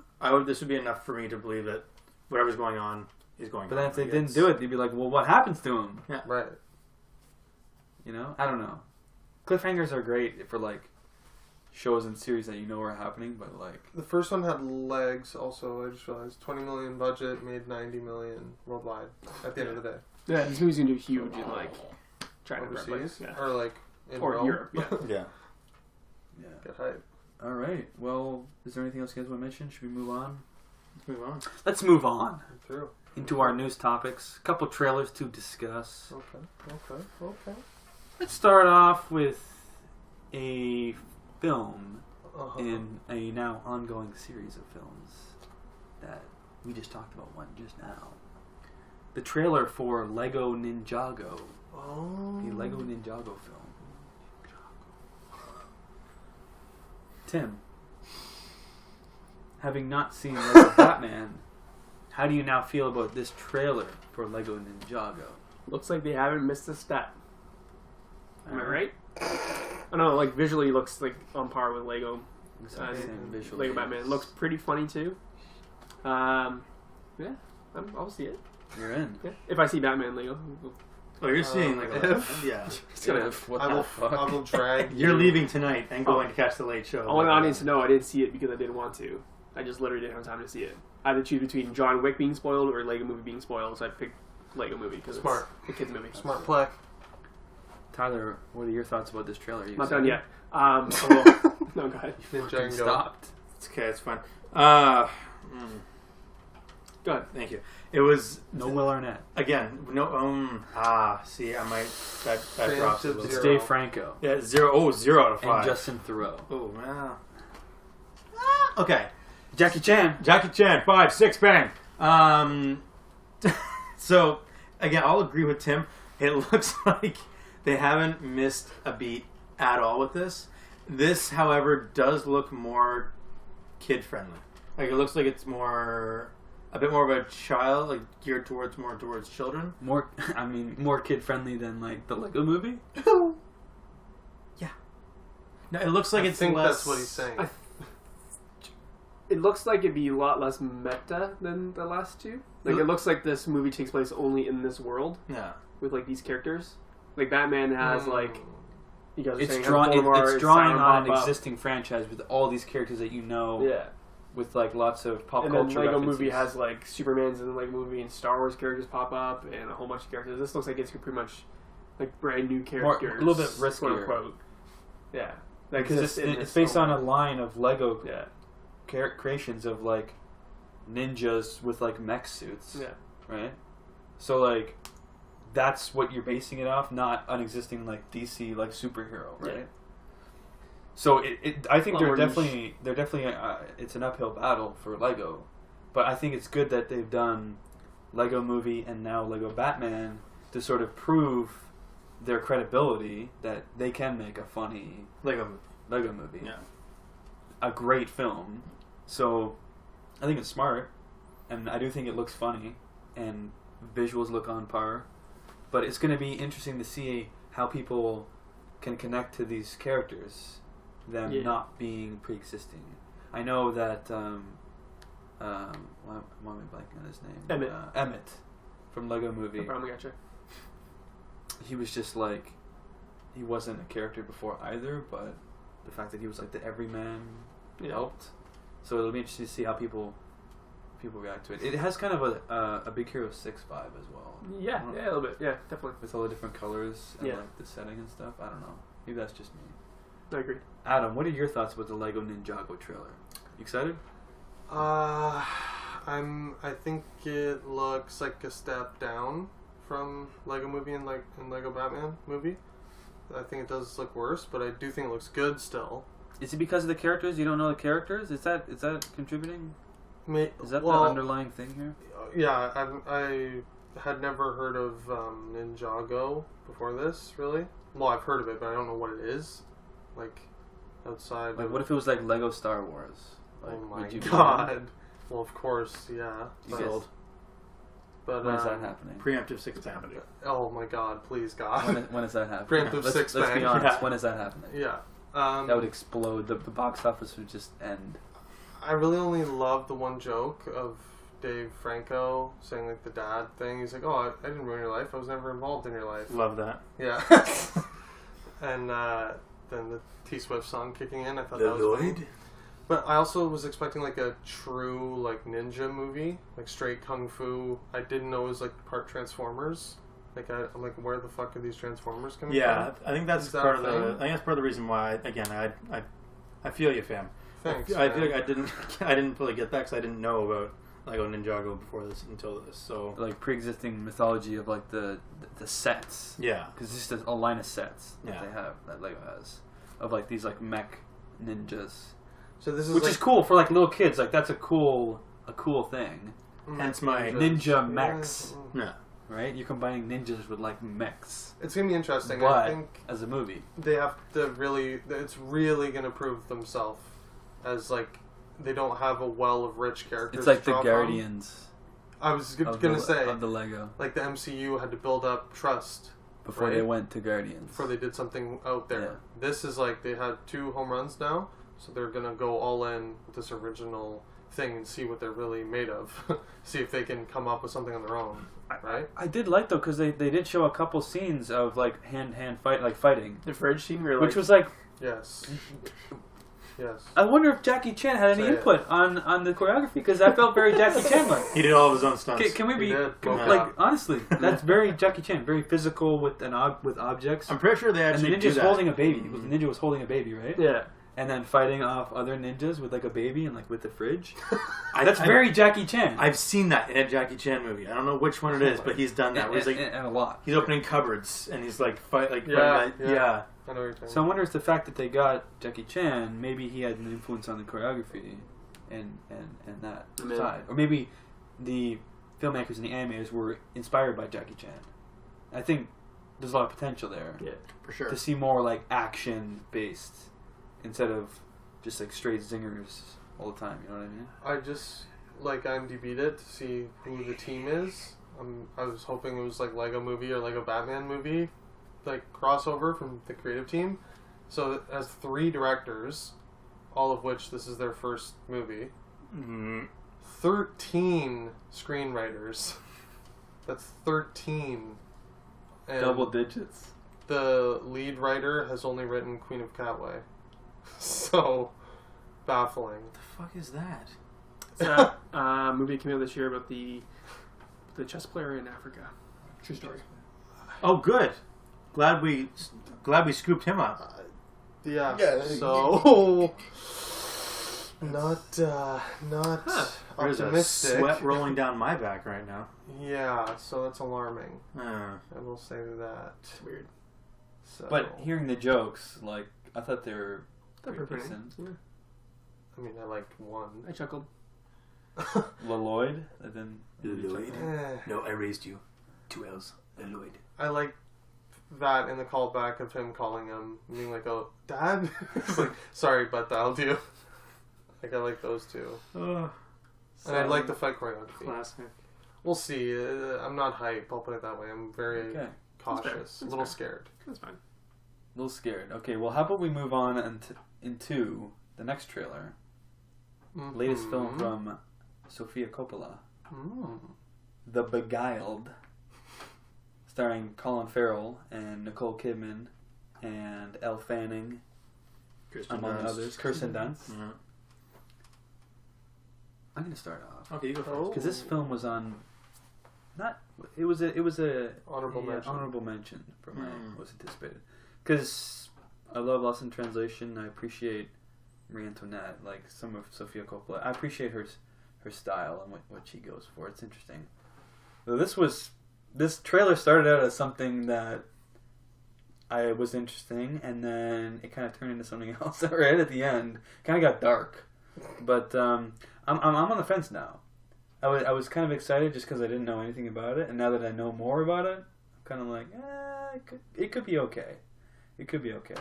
This would be enough for me to believe that whatever's going on is going on. But then if they didn't do it, they'd be like, well, what happens to him? Yeah. Right. You know? I don't know. Cliffhangers are great for like shows and series that you know are happening, but like The first one had legs. Also, I just realized 20 million budget, made 90 million worldwide at the end of the day. Yeah, this movie's gonna do huge in like China, Overseas, yeah. or like in Or Rome. Europe. Yeah. Yeah. yeah. Get hype. All right. Well, is there anything else you guys want to mention? Should we move on? Let's move on. Let's move on Through. into our news topics. A couple trailers to discuss. Okay. Let's start off with a film Uh-huh. in a now ongoing series of films that we just talked about one just now. The trailer for Lego Ninjago, Oh. the Lego Ninjago film. Tim, having not seen Lego Batman, how do you now feel about this trailer for Lego Ninjago? Looks like they haven't missed a step. Am I right? I don't know, like visually looks like on par with Lego. Looks like the same visual Lego aids. Batman. It looks pretty funny too. Yeah, I'll see it. You're in. Yeah. If I see Batman Lego. Oh, you're seeing like yeah. It's gonna, What I the will. fuck? I will drag. You're you. leaving tonight and going to catch the late show. I want the audience to know I didn't see it because I didn't want to. I just literally didn't have time to see it. I had to choose between John Wick being spoiled or Lego Movie being spoiled, so I picked Lego Movie because Smart. it's a kid's movie. Smart play. Tyler, what are your thoughts about this trailer? Not done yet. No, go ahead. Ninja Stopped. It's okay, it's fine. Go ahead. Thank you. It was No Will Arnett. again. No. See, I might that Preemptive drops a little. It's bit. Zero. Dave Franco. Yeah, 0 out of 5. And Justin Theroux. Oh wow. Okay. Jackie Chan. Jackie Chan, 5, 6, bang. So again, I'll agree with Tim. It looks like they haven't missed a beat at all with this. This, however, does look more kid friendly. Like it looks like it's a bit more of a child, like geared towards children. More kid friendly than like the Lego Movie. Yeah. No, it looks like I it's think less. that's what he's saying. It looks like it'd be a lot less meta than the last two. Like, it looks like this movie takes place only in this world Yeah. with, like, these characters. Like, Batman has, like, you guys are It's saying, drawing. has Voldemort, It's drawing Silent on an Bob. existing franchise with all these characters that you know. Yeah. With like lots of pop And culture then Lego references. Movie has, like, Superman's in the Lego Movie and Star Wars characters pop up and a whole bunch of characters. This looks like it's pretty much, like, brand new characters. a little bit riskier. Quote unquote. Yeah. Like, because it's based on a line of Lego creations of like ninjas with like mech suits. Yeah. Right. So like, that's what you're basing it off, not an existing like DC like superhero, right? Yeah. So I think they're Well, definitely it's an uphill battle for Lego, but I think it's good that they've done Lego Movie and now Lego Batman to sort of prove their credibility that they can make a funny Lego movie, Yeah. a great film. So I think it's smart, and I do think it looks funny, and visuals look on par. But it's going to be interesting to see how people can connect to these characters, them not being pre-existing. I know that why am I blanking on his name? Emmett from Lego Movie. No problem, gotcha. He was just like, he wasn't a character before either, but the fact that he was like the everyman helped. So it'll be interesting to see how people react to it. It has kind of a Big Hero 6 vibe as well. Yeah, a little bit. Yeah, definitely. With all the different colors and like the setting and stuff. I don't know. Maybe that's just me. I agree. Adam, what are your thoughts about the Lego Ninjago trailer? You excited? I think it looks like a step down from Lego Movie and Lego Batman movie. I think it does look worse, but I do think it looks good still. Is it because of the characters? You don't know the characters? Is that contributing? Is that the underlying thing here? Yeah, I had never heard of Ninjago before this, really. Well, I've heard of it, but I don't know what it is. Like, outside. Like, of, what if it was like Lego Star Wars? Like, oh my would you be god! Well, of course, yeah. You But, Sold. but When is that happening? Preemptive Sixth Avenue. oh my god! Please, God. When is that happening? Preemptive let's six be bang. honest. Yeah. When is that happening? Yeah. That would explode. The box office would just end. I really only love the one joke of Dave Franco saying like the dad thing. He's like, "Oh, I didn't ruin your life. I was never involved in your life." Love that. Yeah. And then the T Swift song kicking in. I thought that was funny. But I also was expecting like a true like ninja movie, like straight kung fu. I didn't know it was like part Transformers. Like I'm like, where the fuck are these Transformers coming Yeah, from? I think that's Is that part a of the. thing? I think that's part of the reason why. Again, I feel you, fam. Thanks. I feel man. like I didn't really get that because I didn't know about Lego Ninjago before this until this. So Like pre-existing mythology of like the sets. yeah, Because it's just a line of sets that Yeah. they have, that Lego has, of like these like mech ninjas, So this is which like, is cool for like little kids. Like that's a cool thing, hence my ninja mechs. yeah. right? You're combining ninjas with like mechs, It's gonna be interesting. but I think as a movie, they have to really. It's really gonna prove themselves as like they don't have a well of rich characters. it's like to the draw from. Guardians. I was Of gonna the, say of the Lego like the MCU had to build up trust before right? they went to Guardians. before they did something out there. Yeah. This is like they had 2 home runs now, so they're gonna go all in with this original thing and see what they're really made of. See if they can come up with something on their own, right? I did like though because they did show a couple scenes of like hand fighting, The fridge scene where which was like Yes. Yes. I wonder if Jackie Chan had any Say it. input on the choreography because I felt very Jackie Chan like. He did all of his own stunts. Can we He be did. can- Yeah. like honestly? That's very Jackie Chan, very physical with with objects. I'm pretty sure they And the actually do ninja's that. holding a baby. The ninja was holding a baby, right? yeah. And then fighting off other ninjas with like a baby and like with the fridge. I- That's I- very Jackie Chan. I've seen that in a Jackie Chan movie. I don't know which one it is, but he's done that. Where he's like and a lot. he's opening cupboards and he's like Yeah, fighting, yeah. I know what you're talking So I wonder if the fact that they got Jackie Chan, maybe he had an influence on the choreography and that I mean- side. Or maybe the filmmakers and the animators were inspired by Jackie Chan. I think there's a lot of potential there Yeah. for sure. to see more like action based instead of just like straight zingers all the time. You know what I mean? I just like IMDb'd it to see who the team is. I was hoping it was like Lego Movie or Lego Batman movie, like crossover from the creative team. So it has 3 directors, all of which this is their first movie. Mm, 13 screenwriters. That's 13. And Double digits. the lead writer has only written Queen of Catway. So baffling. what the fuck is that? It's a movie came out this year about the chess player in Africa. True story. Oh, good. Glad we scooped him up. Yeah. Yeah, So not There's a optimistic. sweat rolling down my back right now. Yeah. So that's alarming. Uh, I will say that. It's weird. So, But hearing the jokes, like I thought they were They're pretty pretty. decent. Yeah. I mean, I liked one. I chuckled. Lloyd, and then Lloyd? Eh, no, I raised you. 2 L's. Lloyd. I like that in the callback of him calling him, being like, "Oh, Dad." It's like, sorry, but that'll do. Like I like those 2, Oh, and I like the fight choreography. Classic. We'll see. I'm not hype. I'll put it that way. I'm very Okay, cautious, That's a little fair. scared. That's fine. a little scared. Okay, well, how about we move on into the next trailer, latest film from Sofia Coppola, Mm. The Beguiled, starring Colin Farrell and Nicole Kidman and Elle Fanning, among others. Kirsten Dunst. Mhm. I'm gonna start off Okay, you go first. Oh. because this film was on. Not it was a Honorable mention. honorable mention for my Mm. most anticipated because I love Lost in Translation. I appreciate Marie Antoinette, like some of Sofia Coppola. I appreciate her style and what she goes for. It's interesting. So this trailer started out as something that I was interesting, and then it kind of turned into something else right at the end. Kind of got dark, but I'm on the fence now. I was kind of excited just because I didn't know anything about it, and now that I know more about it, I'm kind of like, it could be okay. It could be okay.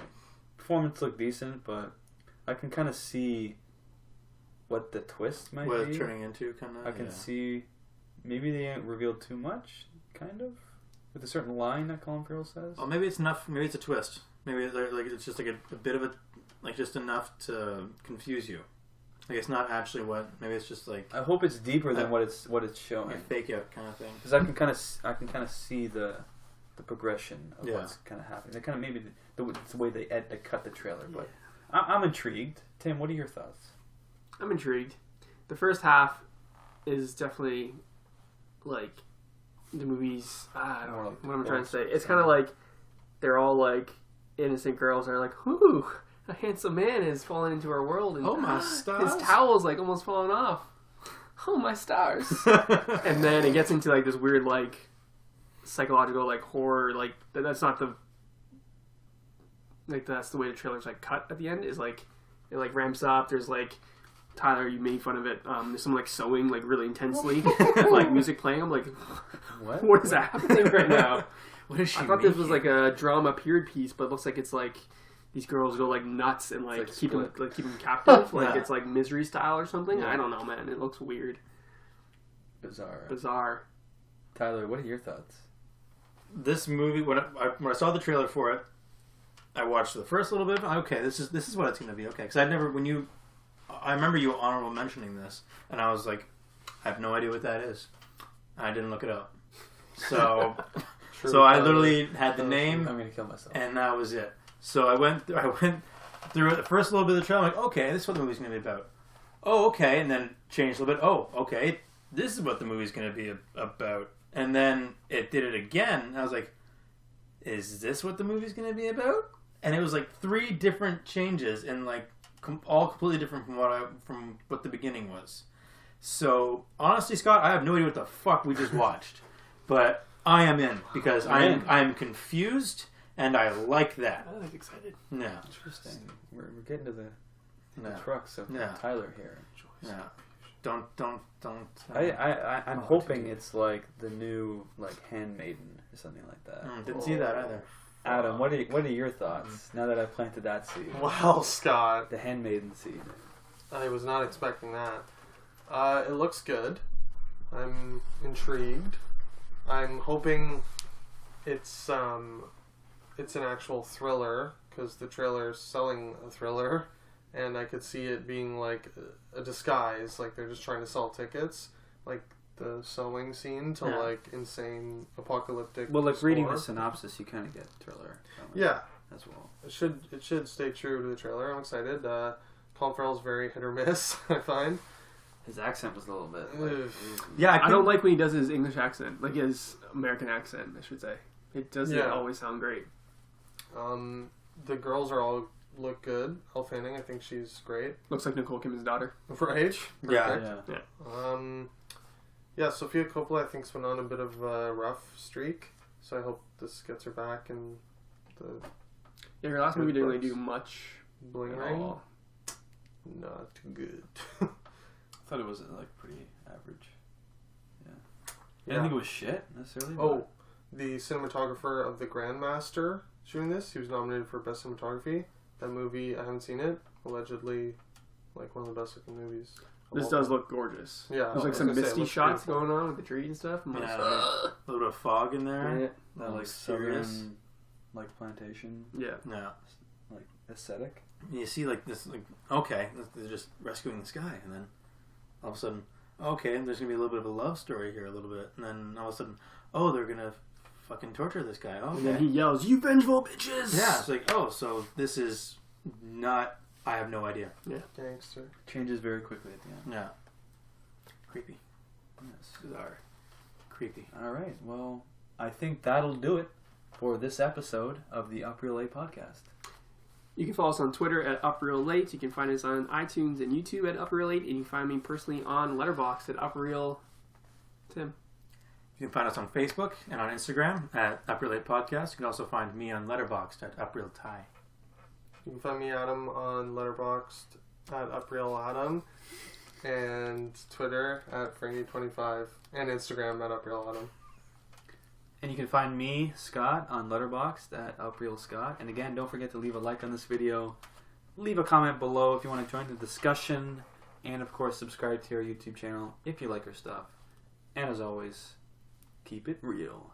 Performance looked decent, but I can kind of see what the twist might What be. it's turning into, kind of. I can see maybe they ain't revealed too much, kind of, with a certain line that Colin Farrell says. Oh, maybe it's enough. Maybe it's a twist. Maybe like it's just like a bit of a like just enough to confuse you. Like it's not actually what. Maybe it's just like I hope it's deeper than what it's showing. a fake out kind of thing. Because I can kind of see the progression of Yeah. what's kind of happening. They kind of maybe the way they cut the trailer, but I'm intrigued. Tim, what are your thoughts? I'm intrigued. The first half is definitely like the movies. I don't know what I'm trying to say. It's kind of like they're all like innocent girls are like, "Ooh, a handsome man is falling into our world, and Oh, my stars. his towel's like almost falling off. Oh my stars!" And then it gets into like this weird like psychological like horror. Like that's not the like that's the way the trailer's like cut at the end. Is like it like ramps up. There's like Tyler, you made fun of it. There's some like sewing like really intensely, like music playing. I'm like, what is happening right now? What is she? I thought this was like a drama period piece, but it looks like it's like these girls go like nuts and like, keep them captive, like it's like Misery style or something. Yeah. I don't know, man. It looks weird, bizarre. Tyler, what are your thoughts? This movie, when I saw the trailer for it, I watched the first little bit. Okay, this is what it's going to be. Okay, because I remember you honorable mentioning this, and I was like, I have no idea what that is. I didn't look it up, so I literally had the name. I'm going to kill myself. And that was it. So I went through it. The first little bit of the trailer, I'm like, okay, this is what the movie's going to be about. Oh, okay, and then changed a little bit. Oh, okay, this is what the movie's going to be about. And then it did it again. And I was like, is this what the movie's going to be about? And it was like 3 different changes, and like all completely different from what the beginning was. So honestly, Scott, I have no idea what the fuck we just watched, but I am in because I'm confused. And I like that. I'm excited. Yeah. Interesting. We're getting to the trucks of Tyler here. Yeah. Don't. I'm hoping it's like the new like Handmaiden or something like that. Didn't see that either. Adam, what are your thoughts now that I planted that seed? Wow, Scott. The Handmaiden seed. I was not expecting that. It looks good. I'm intrigued. I'm hoping it's an actual thriller, because the trailer's selling a thriller, and I could see it being like a disguise, like they're just trying to sell tickets, like the sewing scene to like insane apocalyptic. Well, like reading the score. synopsis, you kind of get thriller. Yeah, as well. It should stay true to the trailer. I'm excited. Colin Farrell's very hit or miss. I find his accent was a little bit. Like, yeah, I don't like when he does his English accent, like his American accent, I should say. It doesn't always sound great. The girls look good. Elle Fanning, I think she's great. Looks like Nicole Kidman's daughter. Right? Yeah. Yeah, Sofia Coppola, I think, has been on a bit of a rough streak, so I hope this gets her back in the... Yeah, her last movie didn't really do much Bling at Ring? all. Not good. I thought it was like pretty average. Yeah. I didn't think it was shit necessarily. Oh, the cinematographer of The Grandmaster shooting this, he was nominated for Best Cinematography. That movie, I haven't seen it. Allegedly, like one of the best looking movies. This does look gorgeous. Yeah, there's like some misty shots going on with the tree and stuff. I'm like, a little bit of fog in there. Yeah. That like serious. southern, like plantation. Yeah. Yeah. Like aesthetic. You see, like this, like okay, they're just rescuing this guy, and then all of a sudden, okay, there's gonna be a little bit of a love story here, a little bit, and then all of a sudden, oh, they're gonna fucking torture this guy. Okay. And then he yells, "You vengeful bitches!" Yeah, it's like, oh, so this is not. I have no idea. Yeah. Gangster. Changes very quickly at the end. Yeah. Creepy. Yes. Bizarre. Creepy. All right. Well, I think that'll do it for this episode of the Up Real Late podcast. You can follow us on Twitter at UpRealLate. You can find us on iTunes and YouTube at UpRealLate. And you can find me personally on Letterboxd at UpReal Tim. You can find us on Facebook and on Instagram at Up Real Late Podcast. You can also find me on Letterboxd at Up Real Ty. You can find me, Adam, on Letterboxd at UpRealAdam, and Twitter at Frankie25, and Instagram at UpRealAdam. And you can find me, Scott, on Letterboxd at UpRealScott. And again, don't forget to leave a like on this video. leave a comment below if you want to join the discussion. And, of course, subscribe to our YouTube channel if you like our stuff. And, as always, keep it real.